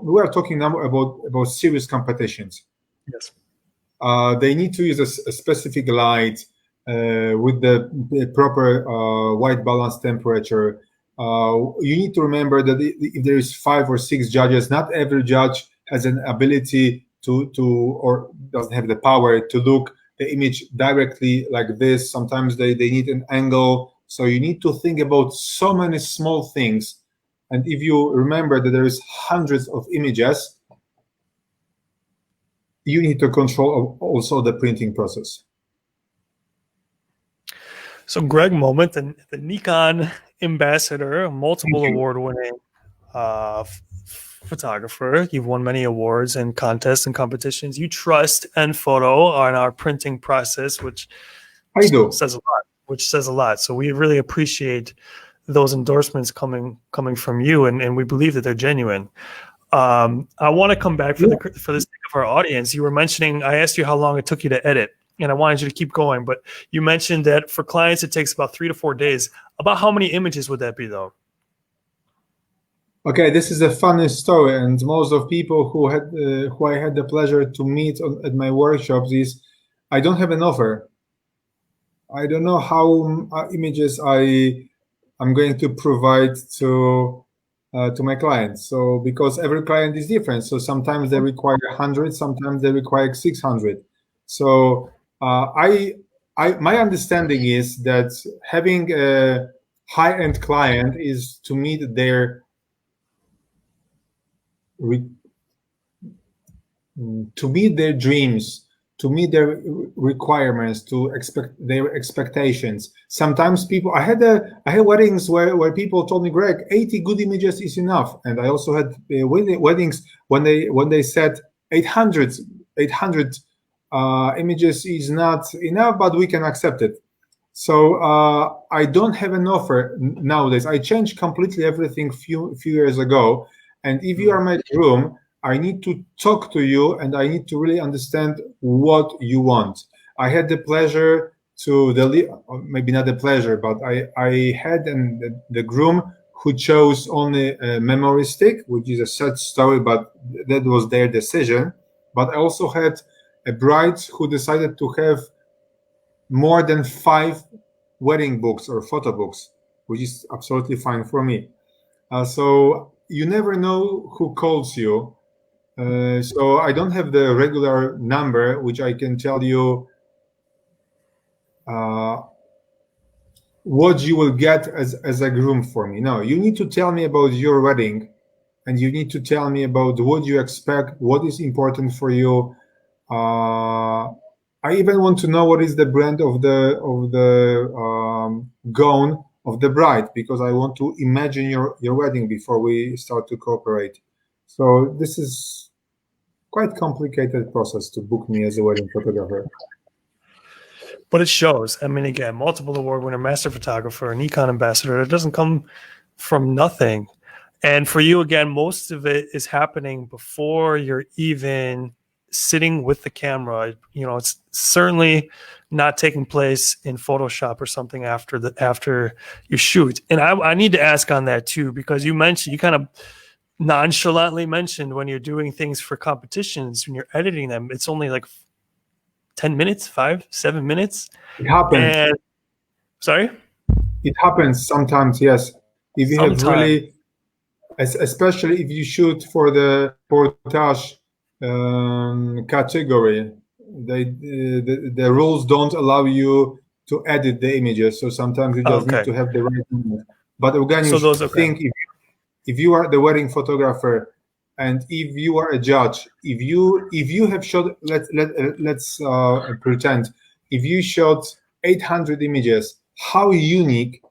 we are talking now about serious competitions. yes. They need to use a specific light with the proper white balance temperature. You need to remember that if there is 5 or 6 judges, not every judge has an ability to or doesn't have the power to look the image directly like this. Sometimes they need an angle. So you need to think about so many small things. And if you remember that there is hundreds of images, you need to control also the printing process. So Greg Moment, the Nikon ambassador, multiple Thank you. award-winning photographer. You've won many awards and contests and competitions. You trust nPhoto on our printing process, which I do. says a lot. So we really appreciate those endorsements coming from you, and we believe that they're genuine. I want to come back for the sake of our audience. You were mentioning, I asked you how long it took you to edit, and I wanted you to keep going, but you mentioned that for clients it takes about 3 to 4 days. About how many images would that be, though? Okay, this is a funny story, and most of people who I had the pleasure to meet at my workshops is, I don't have an offer. I don't know how images I'm going to provide to my clients. So because every client is different, so sometimes they require 100, sometimes they require 600. So my understanding is that having a high-end client is to meet their dreams, to meet their requirements, to expect their expectations. Sometimes people, I had weddings where people told me, Greg, 80 good images is enough. And I also had weddings when they said 800 images is not enough, but we can accept it. So I don't have an offer nowadays. I changed completely everything few years ago. And if you are my groom, I need to talk to you, and I need to really understand what you want. I had the pleasure to maybe not the pleasure, but I had the groom who chose only a memory stick, which is a sad story, but that was their decision. But I also had a bride who decided to have more than 5 wedding books or photo books, which is absolutely fine for me. So you never know who calls you. So I don't have the regular number, which I can tell you what you will get as a groom for me. No, you need to tell me about your wedding, and you need to tell me about what you expect, what is important for you. I even want to know what is the brand of the gown of the bride, because I want to imagine your wedding before we start to cooperate. So this is quite complicated process to book me as a wedding photographer. But it shows. I mean, again, multiple award winner, master photographer, Nikon ambassador. It doesn't come from nothing. And for you, again, most of it is happening before you're even sitting with the camera. You know, it's certainly not taking place in Photoshop or something after you shoot. And I need to ask on that too, because you kind of nonchalantly mentioned when you're doing things for competitions, when you're editing them, it's only like 10 minutes, 5-7 minutes. It happens. And sorry? It happens sometimes, yes. If you have Sometimes. really, especially if you shoot for the portage category, the rules don't allow you to edit the images. So sometimes you just need to have the right moment. But again, you should think if you are the wedding photographer and if you are a judge, if you have shot, let's pretend, if you shot 800 images, how unique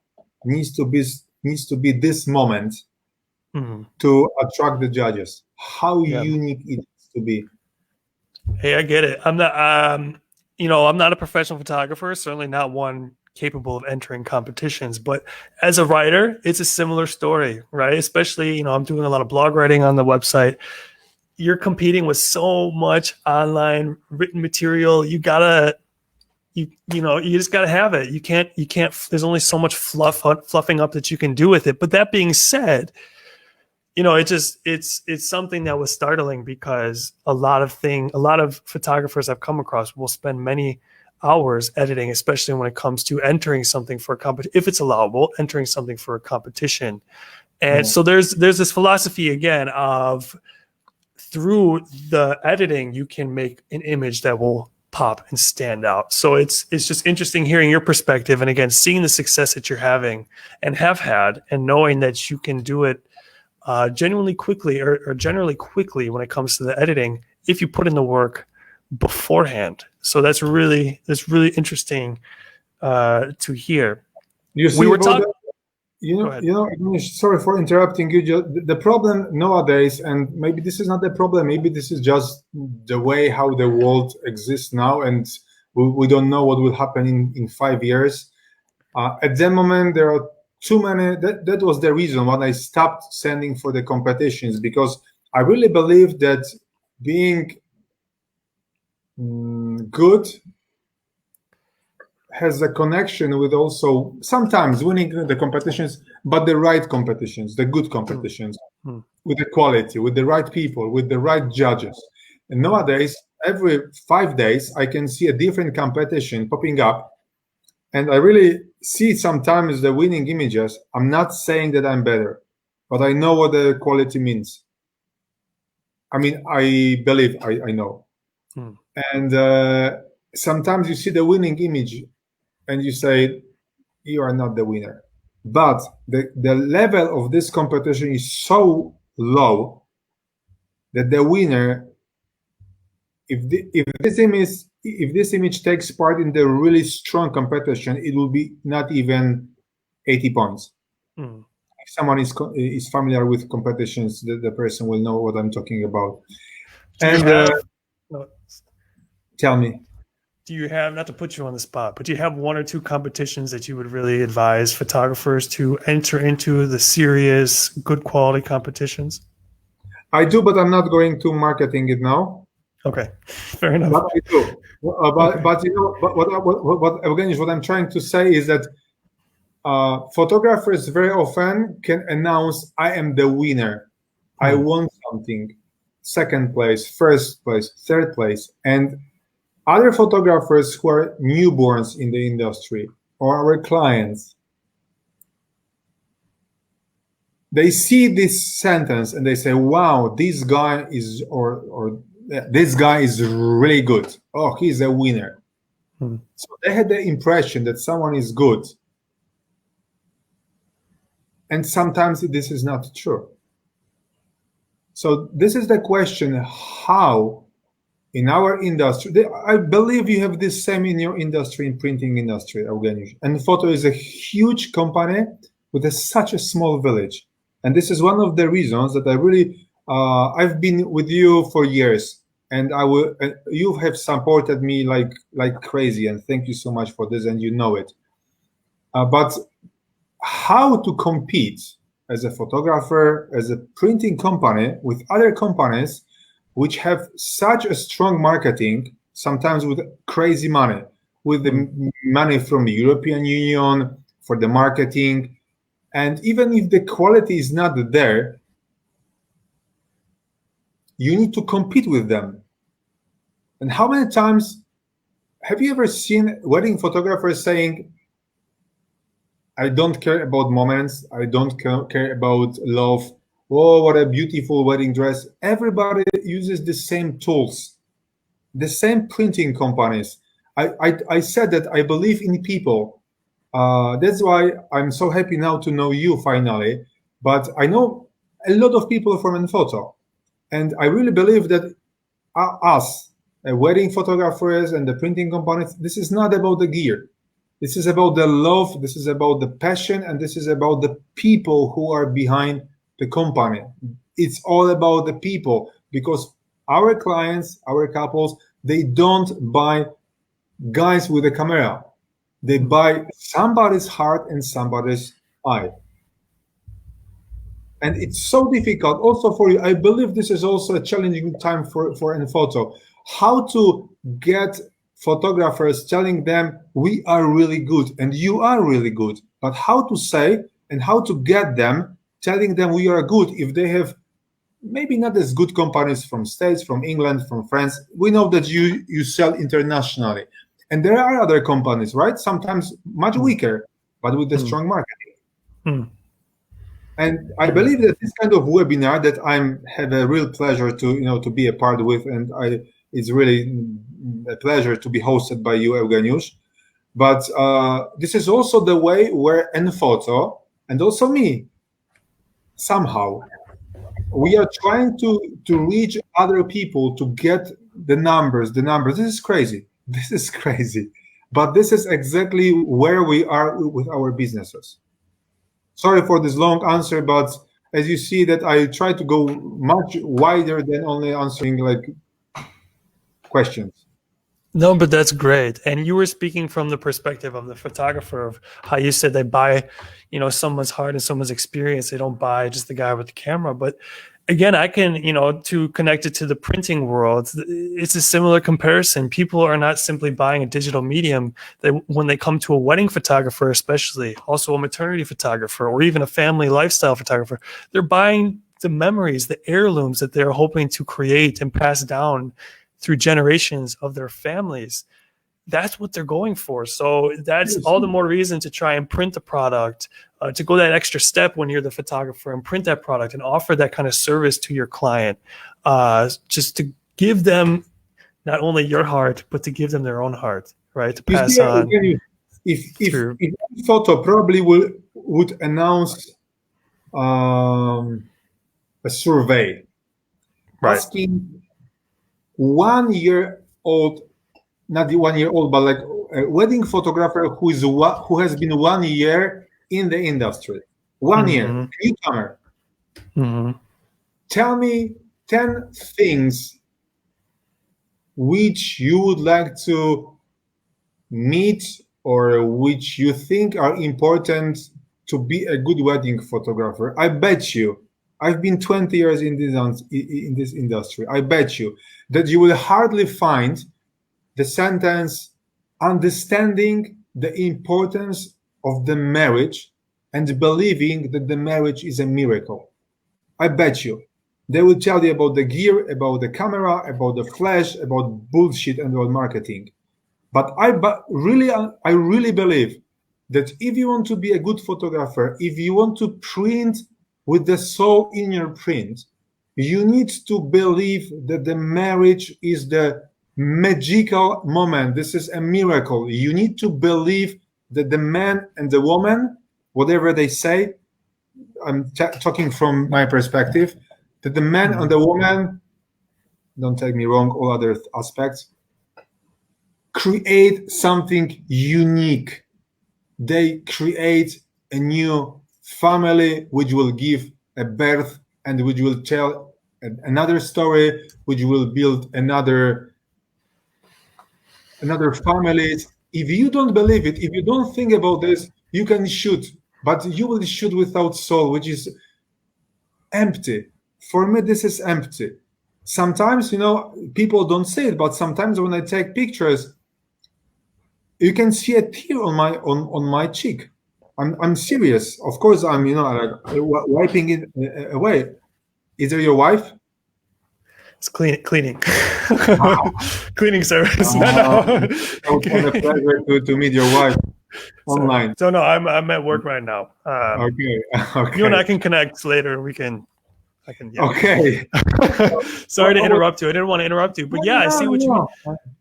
needs to be this moment to attract the judges? How unique it needs to be. Hey, I get it. I'm not I'm not a professional photographer, certainly not one capable of entering competitions, but as a writer, it's a similar story, right? Especially, I'm doing a lot of blog writing on the website. You're competing with so much online written material. You just gotta have it. You can't, there's only so much fluffing up that you can do with it. But that being said, it's something that was startling because a lot of photographers I've come across will spend many hours editing, especially when it comes to entering something for a competition, if it's allowable, entering something for a competition. And so there's this philosophy again of through the editing, you can make an image that will pop and stand out. So it's just interesting hearing your perspective. And again, seeing the success that you're having and have had and knowing that you can do it genuinely quickly or generally quickly when it comes to the editing if you put in the work beforehand. So that's really interesting to hear. You see, sorry for interrupting you. The problem nowadays, and maybe this is not the problem, maybe this is just the way how the world exists now, and we don't know what will happen in 5 years. At the moment, there are too many. That was the reason why I stopped sending for the competitions, because I really believe that being good has a connection with also sometimes winning the competitions, but the right competitions, the good competitions, with the quality, with the right people, with the right judges. And nowadays, every 5 days, I can see a different competition popping up. And I really see sometimes the winning images. I'm not saying that I'm better, but I know what the quality means. I mean, I believe I know. And sometimes you see the winning image and you say, you are not the winner. But the level of this competition is so low that the winner, if this image takes part in the really strong competition, it will be not even 80 points. If someone is familiar with competitions, the person will know what I'm talking about. Tell me. Do you have, not to put you on the spot, but do you have 1 or 2 competitions that you would really advise photographers to enter into, the serious, good quality competitions? I do, but I'm not going to marketing it now. Okay, fair enough. But I do. But what I'm trying to say is that photographers very often can announce, I am the winner. I won something. 2nd place, 1st place, 3rd place. And other photographers who are newborns in the industry or our clients, they see this sentence and they say, wow, this guy is this guy is really good. Oh, he's a winner. So they had the impression that someone is good. And sometimes this is not true. So this is the question, how in our industry, I believe you have this same in your industry, in printing industry, Eugeniusz. And photo is a huge company with such a small village. And this is one of the reasons that I really, I've been with you for years. and I will. You have supported me like crazy, and thank you so much for this, and you know it. But how to compete as a photographer, as a printing company with other companies which have such a strong marketing, sometimes with crazy money, with the money from the European Union for the marketing. And even if the quality is not there, you need to compete with them. And how many times have you ever seen wedding photographers saying, I don't care about moments, I don't care about love, oh, what a beautiful wedding dress. Everybody uses the same tools, the same printing companies. I said that I believe in people. That's why I'm so happy now to know you finally. But I know a lot of people from nPhoto. And I really believe that us, wedding photographers and the printing companies, this is not about the gear. This is about the love, this is about the passion, and this is about the people who are behind the company. It's all about the people, because our clients, our couples, they don't buy guys with a camera. They buy somebody's heart and somebody's eye. And it's so difficult also for you. I believe this is also a challenging time for nPhoto. How to get photographers telling them we are really good and you are really good, but how to say and how to get them telling them we are good if they have maybe not as good companies from States, from England, from France. We know that you sell internationally. And there are other companies, right? Sometimes much weaker, but with a strong marketing. And I believe that this kind of webinar that I'm have a real pleasure to be a part with, and it's really a pleasure to be hosted by you, Eugeniusz. But this is also the way where nPhoto and also me somehow we are trying to reach other people to get the numbers. This is crazy. This is crazy. But this is exactly where we are with our businesses. Sorry for this long answer, but as you see that I try to go much wider than only answering like questions. No, but that's great. And you were speaking from the perspective of the photographer, of how you said they buy, someone's heart and someone's experience. They don't buy just the guy with the camera. But again, I can, to connect it to the printing world, it's a similar comparison. People are not simply buying a digital medium. When they come to a wedding photographer, especially, also a maternity photographer, or even a family lifestyle photographer, they're buying the memories, the heirlooms that they're hoping to create and pass down through generations of their families. That's what they're going for. So that's all the more reason to try and print the product, to go that extra step when you're the photographer and print that product and offer that kind of service to your client, just to give them not only your heart, but to give them their own heart, right? To pass on. If Photo probably would announce a survey asking 1 year old, not 1 year old, but like a wedding photographer who has been 1 year in the industry, 1 year, newcomer. Tell me 10 things which you would like to meet or which you think are important to be a good wedding photographer. I bet you, I've been 20 years in this industry. I bet you that you will hardly find the sentence understanding the importance of the marriage and believing that the marriage is a miracle. I bet you. They will tell you about the gear, about the camera, about the flash, about bullshit and about marketing. But I really believe that if you want to be a good photographer, if you want to print with the soul in your print, you need to believe that the marriage is the magical moment. This is a miracle. You need to believe that the man and the woman, whatever they say, I'm talking from my perspective, that the man and the woman, don't take me wrong, all other aspects, create something unique. They create a new family which will give a birth and which will tell another story, which will build another families. If you don't believe it, if you don't think about this, you can shoot, but you will shoot without soul, which is empty. For me, this is empty. Sometimes, people don't say it, but sometimes when I take pictures, you can see a tear on my cheek. I'm serious. Of course, I'm like wiping it away. Is there your wife? It's cleaning. Wow. Cleaning service. It was a pleasure to meet your wife online. So no, I'm at work right now. Okay. You and I can connect later. I can. Yeah. Okay. Sorry to interrupt you. I didn't want to interrupt you, but yeah, I see what you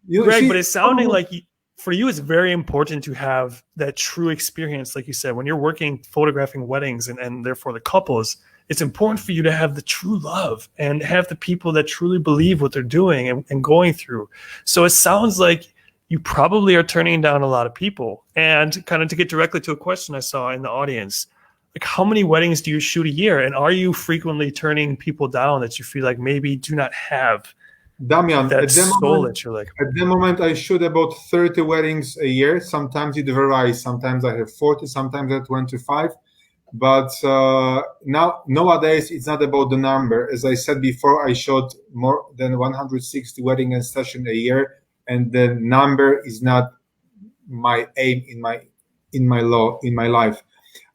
mean, Greg. But it's sounding like for you, it's very important to have that true experience, like you said, when you're working photographing weddings and therefore the couples. It's important for you to have the true love and have the people that truly believe what they're doing and going through. So it sounds like you probably are turning down a lot of people. And kind of to get directly to a question I saw in the audience, like how many weddings do you shoot a year? And are you frequently turning people down that you feel like maybe do not have Damian, that soul that you're like? At the moment, I shoot about 30 weddings a year. Sometimes it varies. Sometimes I have 40, sometimes I have 25. But nowadays, it's not about the number. As I said before, I shot more than 160 wedding and session a year, and the number is not my aim in my life.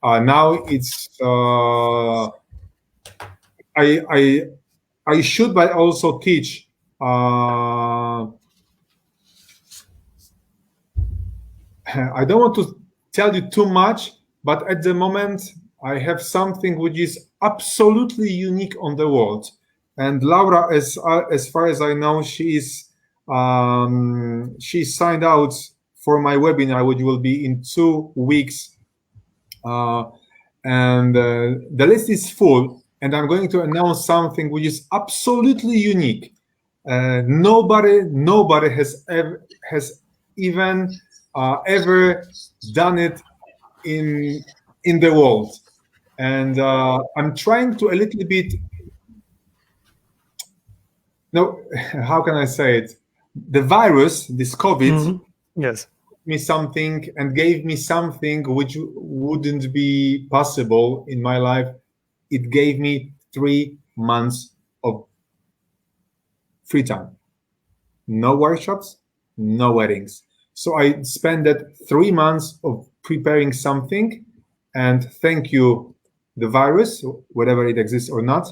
Now it's I shoot, but also teach. I don't want to tell you too much, but at the moment, I have something which is absolutely unique on the world. And Laura, as far as I know, she signed out for my webinar, which will be in 2 weeks. And the list is full. And I'm going to announce something which is absolutely unique. Nobody has even ever done it in the world. And I'm trying to a little bit, how can I say it? The virus, this COVID, yes, me something and gave me something which wouldn't be possible in my life. It gave me 3 months of free time. No workshops, no weddings. So I spent that 3 months of preparing something, and thank you, the virus, whether it exists or not,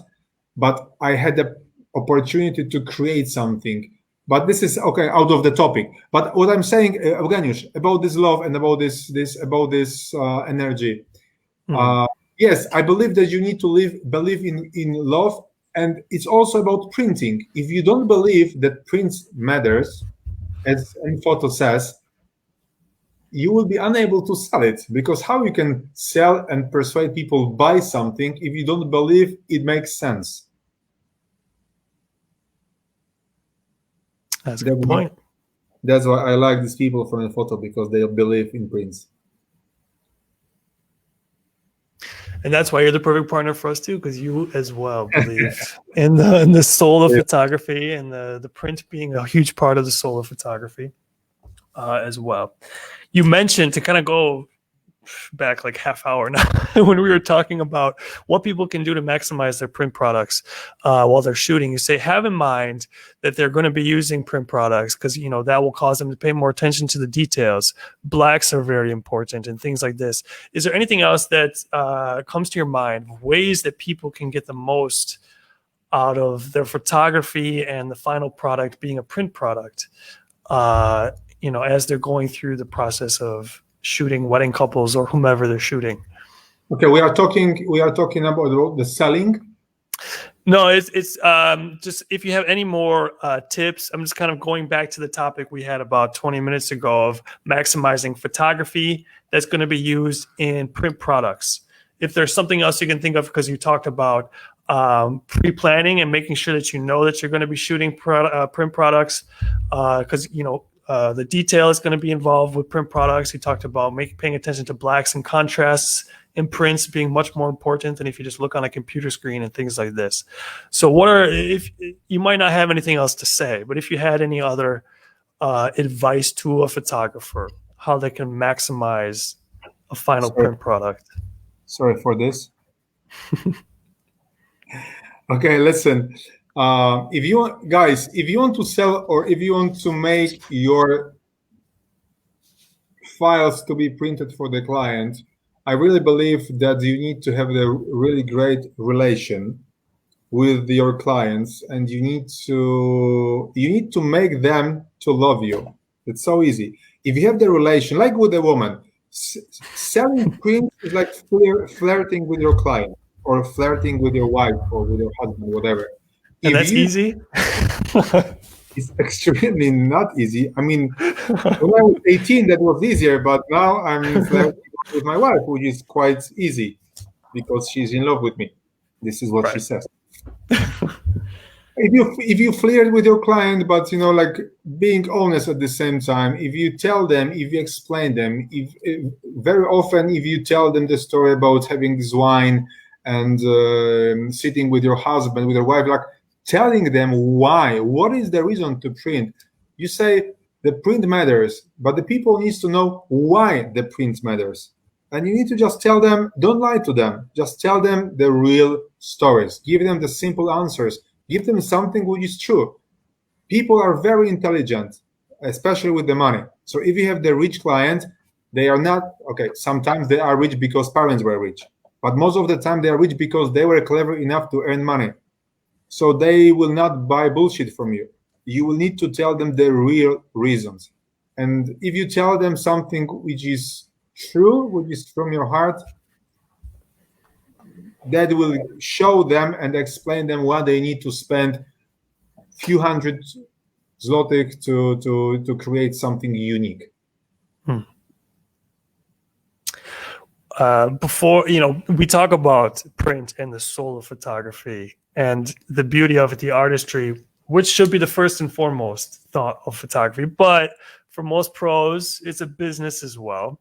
but I had the opportunity to create something. But this is okay, out of the topic. But what I'm saying, Evgeniusz, about this love and about this energy. Yes, I believe that you need to believe in love, and it's also about printing. If you don't believe that print matters, as nPhoto says, you will be unable to sell it, because how you can sell and persuade people buy something if you don't believe it makes sense? That's a good point. That's why I like these people from nPhoto, because they believe in prints. And that's why you're the perfect partner for us too, because you as well believe in the soul of photography, and the print being a huge part of the soul of photography as well. You mentioned, to kind of go back like half hour now, when we were talking about what people can do to maximize their print products while they're shooting, you say have in mind that they're going to be using print products because that will cause them to pay more attention to the details. Blacks are very important and things like this. Is there anything else that comes to your mind, ways that people can get the most out of their photography and the final product being a print product as they're going through the process of shooting wedding couples or whomever they're shooting? Okay, we are talking about the selling. No, it's just if you have any more tips. I'm just kind of going back to the topic we had about 20 minutes ago of maximizing photography that's going to be used in print products. If there's something else you can think of, because you talked about pre-planning and making sure that that you're going to be shooting print products, because The detail is going to be involved with print products. We talked about paying attention to blacks and contrasts in prints being much more important than if you just look on a computer screen and things like this. So if you might not have anything else to say, but if you had any other advice to a photographer, how they can maximize a final print product. Sorry for this. Okay, listen. If you want to sell or if you want to make your files to be printed for the client, I really believe that you need to have a really great relation with your clients, and you need to make them to love you. It's so easy. If you have the relation, like with a woman, selling prints is like flirting with your client or flirting with your wife or with your husband, whatever. And that's easy? It's extremely not easy. I mean, when I was 18, that was easier, but now I'm flirting with my wife, which is quite easy because she's in love with me. This is what she says. If you flirt with your client, but like being honest at the same time, if you tell them, if you explain them, if very often if you tell them the story about having this wine and sitting with your husband, with your wife, like telling them why, what is the reason to print. You say the print matters, but the people needs to know why the print matters. And you need to just tell them, don't lie to them. Just tell them the real stories. Give them the simple answers. Give them something which is true. People are very intelligent, especially with the money. So if you have the rich client, they are not, okay, sometimes they are rich because parents were rich. But most of the time they are rich because they were clever enough to earn money. So they will not buy bullshit from you. You will need to tell them the real reasons. And if you tell them something which is true, which is from your heart, that will show them and explain them why they need to spend few hundred zlotych to create something unique. Before, we talk about print and the soul of photography and the beauty of it, the artistry, which should be the first and foremost thought of photography. But for most pros, it's a business as well.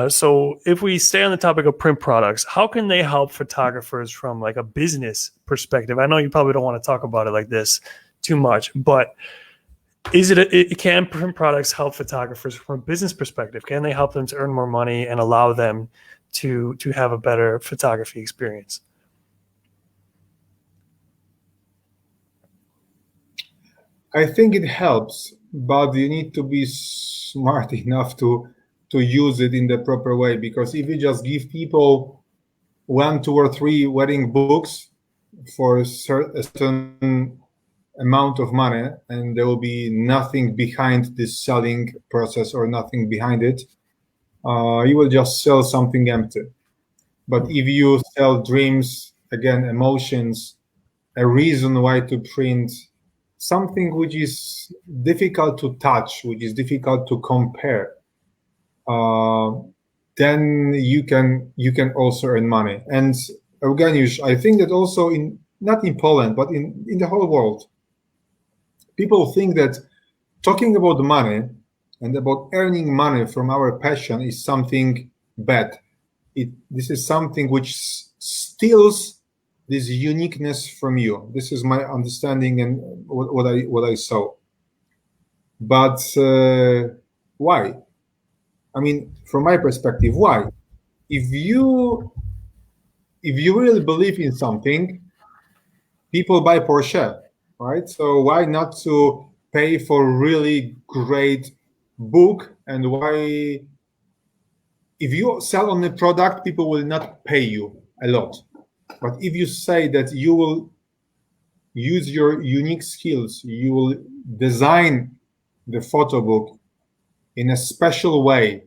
So if we stay on the topic of print products, how can they help photographers from like a business perspective? I know you probably don't want to talk about it like this too much, but can print products help photographers from a business perspective? Can they help them to earn more money and allow them to have a better photography experience? I think it helps, but you need to be smart enough to use it in the proper way, because if you just give people 1, 2, or 3 wedding books for a certain amount of money and there will be nothing behind this selling process or nothing behind it, you will just sell something empty. But if you sell dreams, again, emotions, a reason why to print, something which is difficult to touch, which is difficult to compare, then you can also earn money. And Eugeniusz, I think that also not in Poland, but in the whole world, people think that talking about money and about earning money from our passion is something bad. This is something which steals this uniqueness from you. This is my understanding and what I saw. But why? I mean, from my perspective, why? If you really believe in something, people buy Porsche, right? So why not to pay for really great book? And why, if you sell on a product, people will not pay you a lot. But if you say that you will use your unique skills, you will design the photo book in a special way,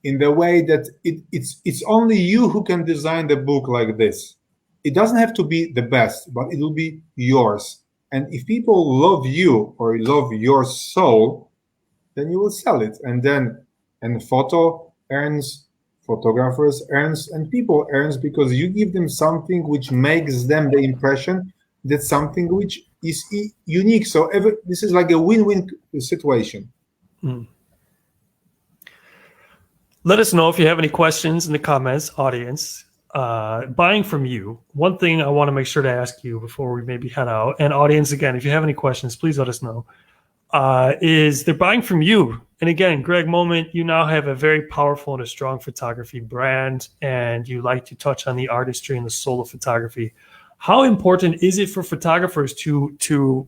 in the way that it's only you who can design the book like this. It doesn't have to be the best, but it will be yours. And if people love you or love your soul, then you will sell it. And then photo earns, photographers earns, and people earns, because you give them something which makes them the impression That's something which is unique. So this is like a win-win situation. Let us know if you have any questions in the comments, audience. Buying from you, one thing I want to make sure to ask you before we maybe head out, and audience, again, if you have any questions, please let us know, is they're buying from you. And again, Greg Moment, you now have a very powerful and a strong photography brand, and you like to touch on the artistry and the soul of photography. How important is it for photographers to,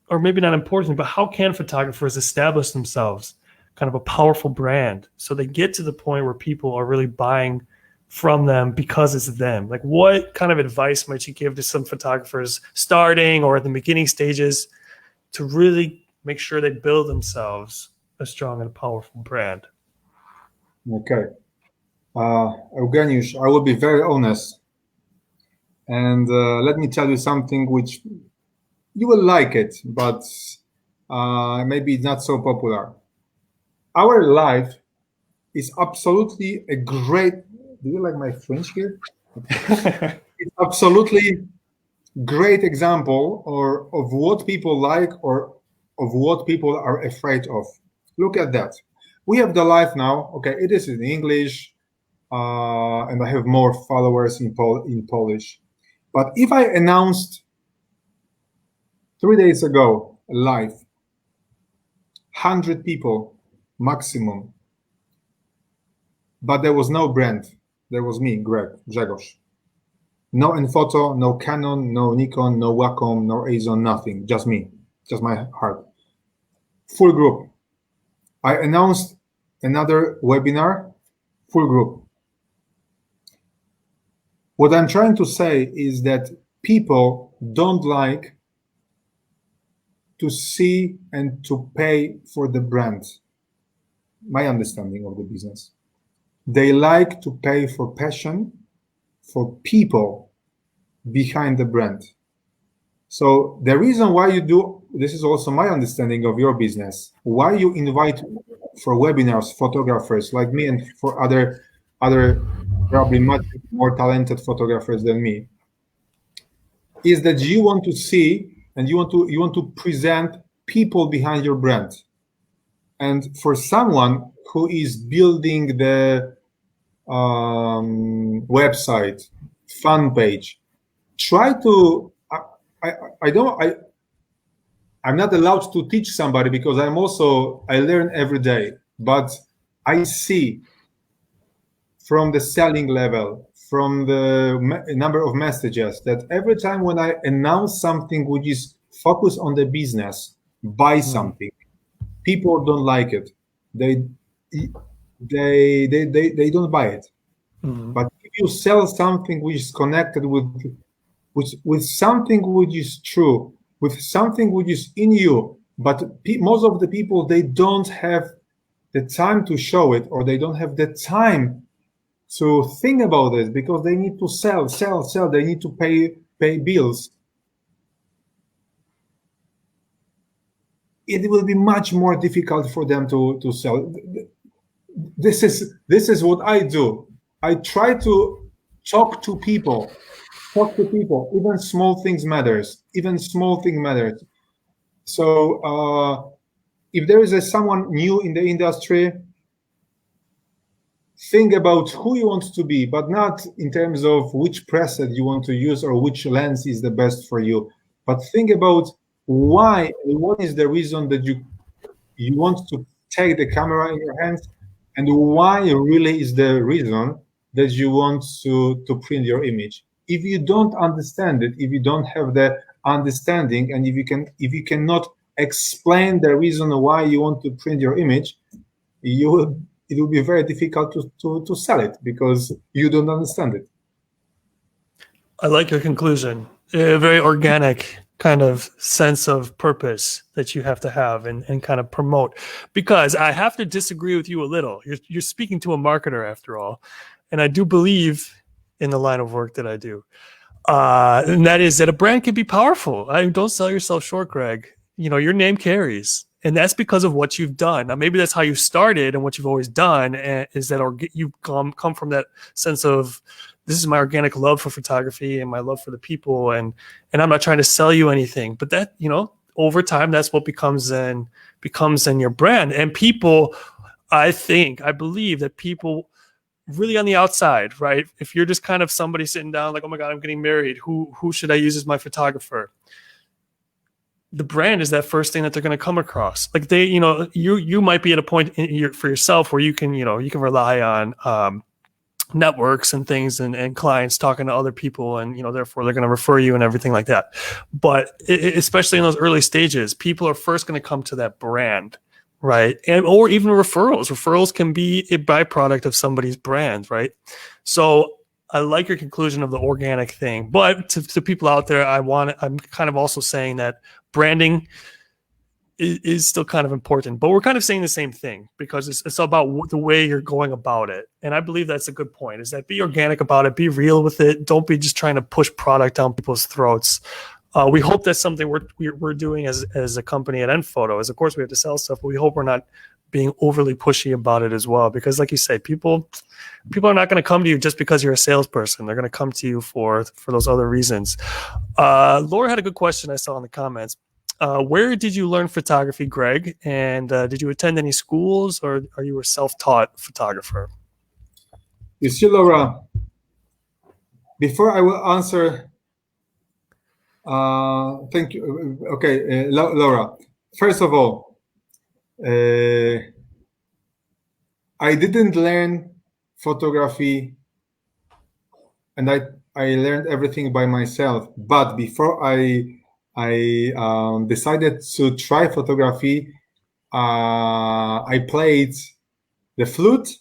or maybe not important, but how can photographers establish themselves kind of a powerful brand so they get to the point where people are really buying from them because it's them? Like, what kind of advice might you give to some photographers starting or at the beginning stages to really make sure they build themselves a strong and powerful brand? Okay. Eugeniusz, I will be very honest. And let me tell you something which you will like it, but maybe it's not so popular. Our life is absolutely a great. Do you like my French here? It's absolutely great example of what people like or of what people are afraid of. Look at that. We have the life now. Okay, it is in English, and I have more followers in Polish. But if I announced 3 days ago live, 100 people maximum, but there was no brand. There was me, Grzegorz. No nPhoto, no Canon, no Nikon, no Wacom, no Azon, nothing. Just me, just my heart. Full group. I announced another webinar, full group. What I'm trying to say is that people don't like to see and to pay for the brand. My understanding of the business. They like to pay for passion, for people behind the brand. So the reason why you do, this is also my understanding of your business, why you invite for webinars photographers like me and for other probably much more talented photographers than me, is that you want to see and you want to present people behind your brand. And for someone who is building the website, fan page, try to. I'm not allowed to teach somebody because I learn every day. But I see from the selling level, from the number of messages, that every time when I announce something which is focused on the business, buy something, people don't like it. They don't buy it. But if you sell something which is connected with something which is true, with something which is in you, but most of the people, they don't have the time to show it, or they don't have the time to think about it because they need to sell. They need to pay bills. It will be much more difficult for them to sell. This is what I do. I try to talk to people. Even small things matters. So if there is someone new in the industry, think about who you want to be, but not in terms of which preset you want to use or which lens is the best for you. But think about why, what is the reason that you want to take the camera in your hands, and why really is the reason that you want to print your image. If you don't understand it, if you don't have the understanding, and if you cannot explain the reason why you want to print your image, it will be very difficult to sell it because you don't understand it. I like your conclusion. A very organic kind of sense of purpose that you have to have and kind of promote. Because I have to disagree with you a little. You're speaking to a marketer after all. And I do believe in the line of work that I do. And that is that a brand can be powerful. Don't sell yourself short, Greg. You know, your name carries. And that's because of what you've done. Now, maybe that's how you started and what you've always done, is that you come from that sense of, this is my organic love for photography and my love for the people. And I'm not trying to sell you anything, but that, over time, that's what becomes in your brand. And people, I believe that people really on the outside, right? If you're just kind of somebody sitting down like, oh my God, I'm getting married. Who should I use as my photographer? The brand is that first thing that they're going to come across. Like you might be at a point for yourself where you can rely on networks and things and clients talking to other people, and therefore they're going to refer you and everything like that. But especially in those early stages, people are first going to come to that brand, right? Or even referrals can be a byproduct of somebody's brand, right? So I like your conclusion of the organic thing, but to people out there, I'm kind of also saying that branding is still kind of important, but we're kind of saying the same thing, because it's about the way you're going about it. And I believe that's a good point, is that be organic about it, be real with it. Don't be just trying to push product down people's throats. We hope that's something we're doing as a company at nPhoto, is of course we have to sell stuff, but we hope we're not being overly pushy about it as well. Because like you say, people are not going to come to you just because you're a salesperson. They're going to come to you for those other reasons. Laura had a good question I saw in the comments. Where did you learn photography, Greg? And did you attend any schools, or are you a self-taught photographer? You see, Laura, before I will answer, thank you. Okay, Laura, first of all, I didn't learn photography, and I learned everything by myself. But before I decided to try photography, I played the flute,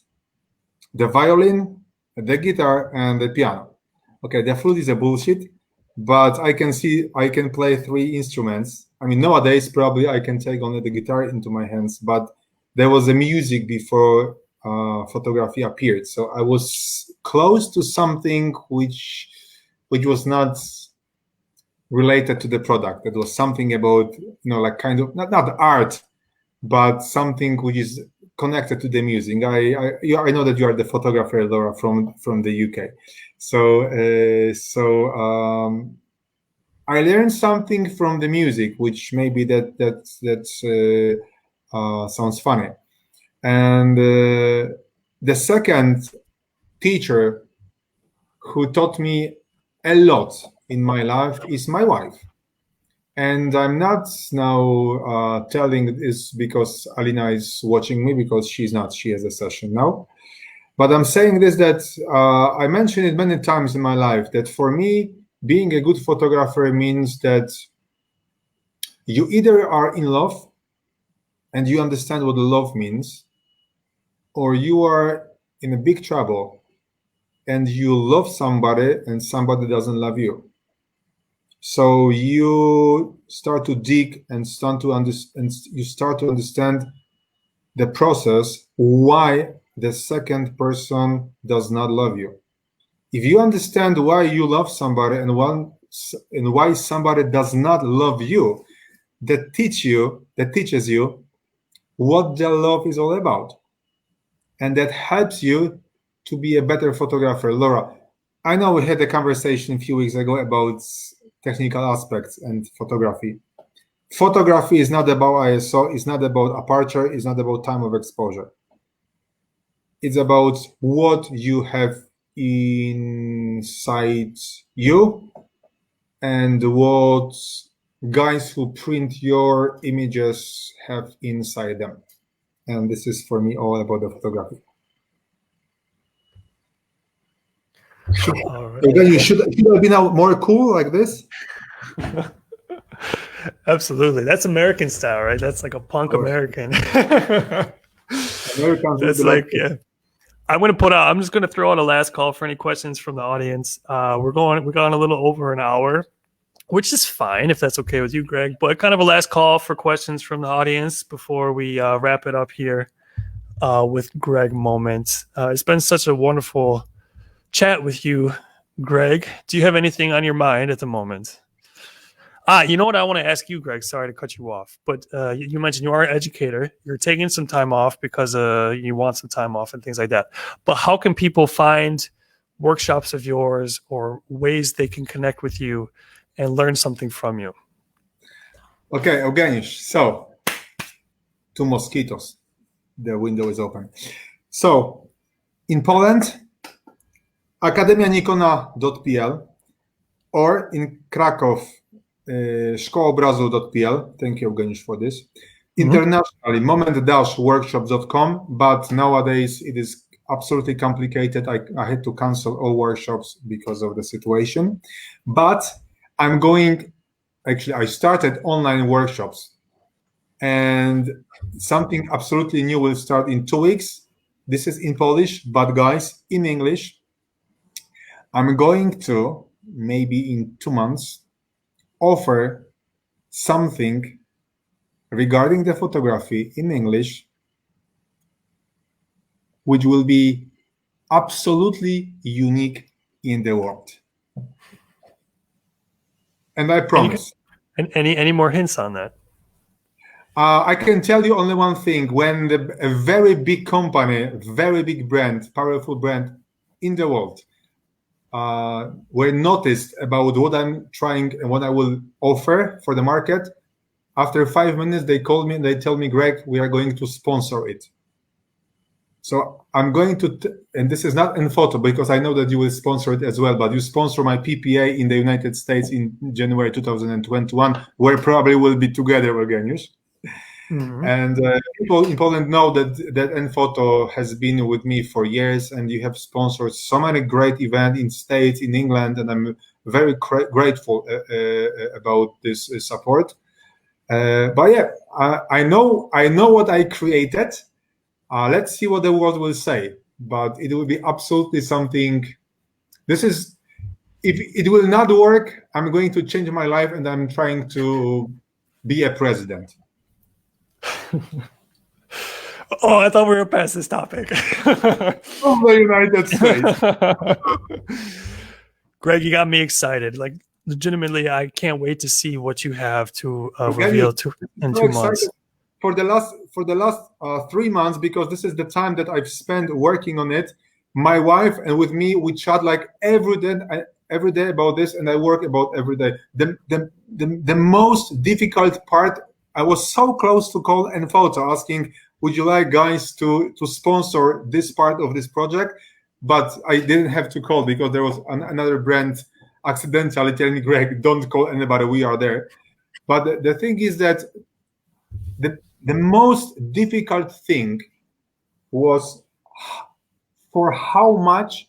the violin, the guitar, and the piano. Okay, the flute is a bullshit, but I can play 3 instruments. I mean, nowadays probably I can take only the guitar into my hands, but there was a music before photography appeared. So I was close to something which was not related to the product. It was something about, like kind of not art, but something which is connected to the music. I know that you are the photographer, Laura, from the UK. So I learned something from the music, which maybe that sounds funny. And the second teacher who taught me a lot in my life is my wife. And I'm not now telling this because Alina is watching me, because she's not. She has a session now. But I'm saying this that I mentioned it many times in my life, that for me, being a good photographer means that you either are in love and you understand what love means, or you are in a big trouble and you love somebody and somebody doesn't love you. So you start to dig and you start to understand the process why the second person does not love you. If you understand why you love somebody and why somebody does not love you, that teaches you what the love is all about. And that helps you to be a better photographer. Laura, I know we had a conversation a few weeks ago about technical aspects and photography. Photography is not about ISO, it's not about aperture, it's not about time of exposure. It's about what you have inside you and what guys who print your images have inside them. And this is for me all about the photography. All right. Should I be now more cool like this? Absolutely. That's American style, right? That's like a punk American. That's like, yeah. I'm just going to throw out a last call for any questions from the audience. We're going a little over an hour, which is fine if that's okay with you, Greg, but kind of a last call for questions from the audience before we wrap it up here with Greg Moment. It's been such a wonderful chat with you, Greg. Do you have anything on your mind at the moment? You know what I want to ask you, Greg? Sorry to cut you off, but you mentioned you are an educator. You're taking some time off because you want some time off and things like that. But how can people find workshops of yours or ways they can connect with you and learn something from you? Okay, Eugeniusz. So, two mosquitoes. The window is open. So, in Poland, akademianikona.pl, or in Krakow, szkołaobrazu.pl. Thank you, Eugeniusz, for this. Internationally, moment-workshops.com, but nowadays it is absolutely complicated. I had to cancel all workshops because of the situation. But I started online workshops, and something absolutely new will start in 2 weeks. This is in Polish, but guys, in English, I'm going to, maybe in 2 months, offer something regarding the photography in English, which will be absolutely unique in the world. And I promise. And any more hints on that? I can tell you only one thing. When a very big company, very big brand, powerful brand in the world were noticed about what I'm trying and what I will offer for the market, after 5 minutes, they call me and they tell me, Greg, we are going to sponsor it. So I'm going to, and this is not nPhoto, because I know that you will sponsor it as well, but you sponsor my PPA in the United States in January 2021, where probably we'll be together again, yes? And people in Poland know that nPhoto has been with me for years, and you have sponsored so many great events in States, in England, and I'm very grateful about this support. But yeah, I know what I created. Let's see what the world will say. But it will be absolutely something. This is, if it will not work, I'm going to change my life, and I'm trying to be a president. Oh, I thought we were past this topic. Of the United States. Greg, you got me excited. Like, legitimately, I can't wait to see what you have to reveal in 2 months. For the last 3 months, because this is the time that I've spent working on it. My wife and with me, we chat like every day about this, and I work about every day. The most difficult part, I was so close to call nPhoto asking, would you like guys to sponsor this part of this project? But I didn't have to call because there was another brand accidentally telling me, Greg, don't call anybody, we are there. But the thing is that the most difficult thing was for how much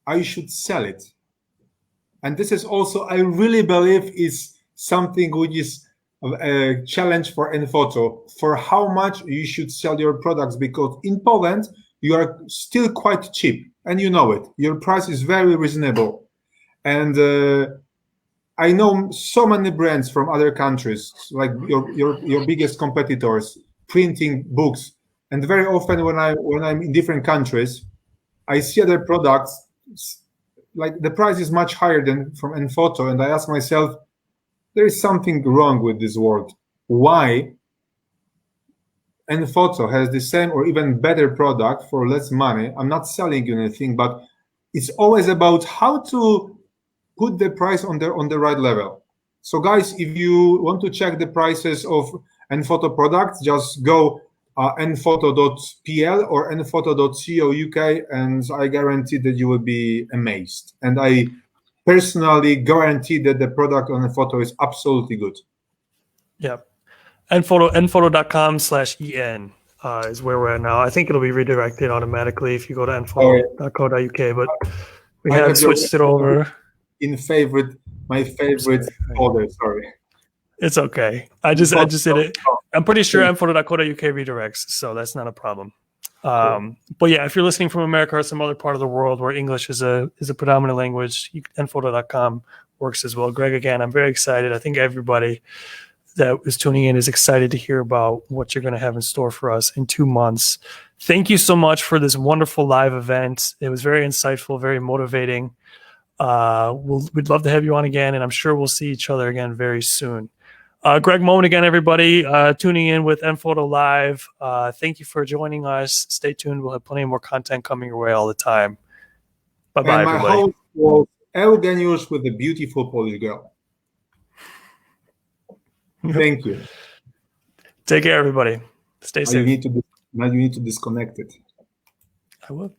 I should sell it. And this is also, I really believe, is something which is a challenge for nPhoto, for how much you should sell your products, because in Poland, you are still quite cheap, and you know it. Your price is very reasonable. And I know so many brands from other countries, like your biggest competitors, printing books. And very often when I'm in different countries, I see other products, like the price is much higher than from nPhoto, and I ask myself, there is something wrong with this world. Why nPhoto has the same or even better product for less money? I'm not selling you anything, but it's always about how to put the price on the right level. So guys, if you want to check the prices of nPhoto products, just go nphoto.pl or nphoto.co.uk, and I guarantee that you will be amazed. And I personally guarantee that the product on nPhoto is absolutely good. Yeah. nphoto.com/en is where we're at now. I think it'll be redirected automatically if you go to nphoto.co.uk, but we had switched it over. My favorite folder, sorry. It's okay. I just did it. I'm pretty sure nphoto.co.uk redirects, so that's not a problem. But yeah, if you're listening from America or some other part of the world where English is a predominant language, nphoto.com works as well. Greg, again, I'm very excited. I think everybody that is tuning in is excited to hear about what you're going to have in store for us in 2 months. Thank you so much for this wonderful live event. It was very insightful, very motivating. We'd love to have you on again, and I'm sure we'll see each other again very soon. Greg Moen again, everybody, tuning in with nPhoto Live. Thank you for joining us. Stay tuned. We'll have plenty more content coming your way all the time. Bye-bye, And my everybody. host was Eugeniusz with a beautiful Polish girl. Thank you. Take care, everybody. Stay safe. Now you need to disconnect it. I will.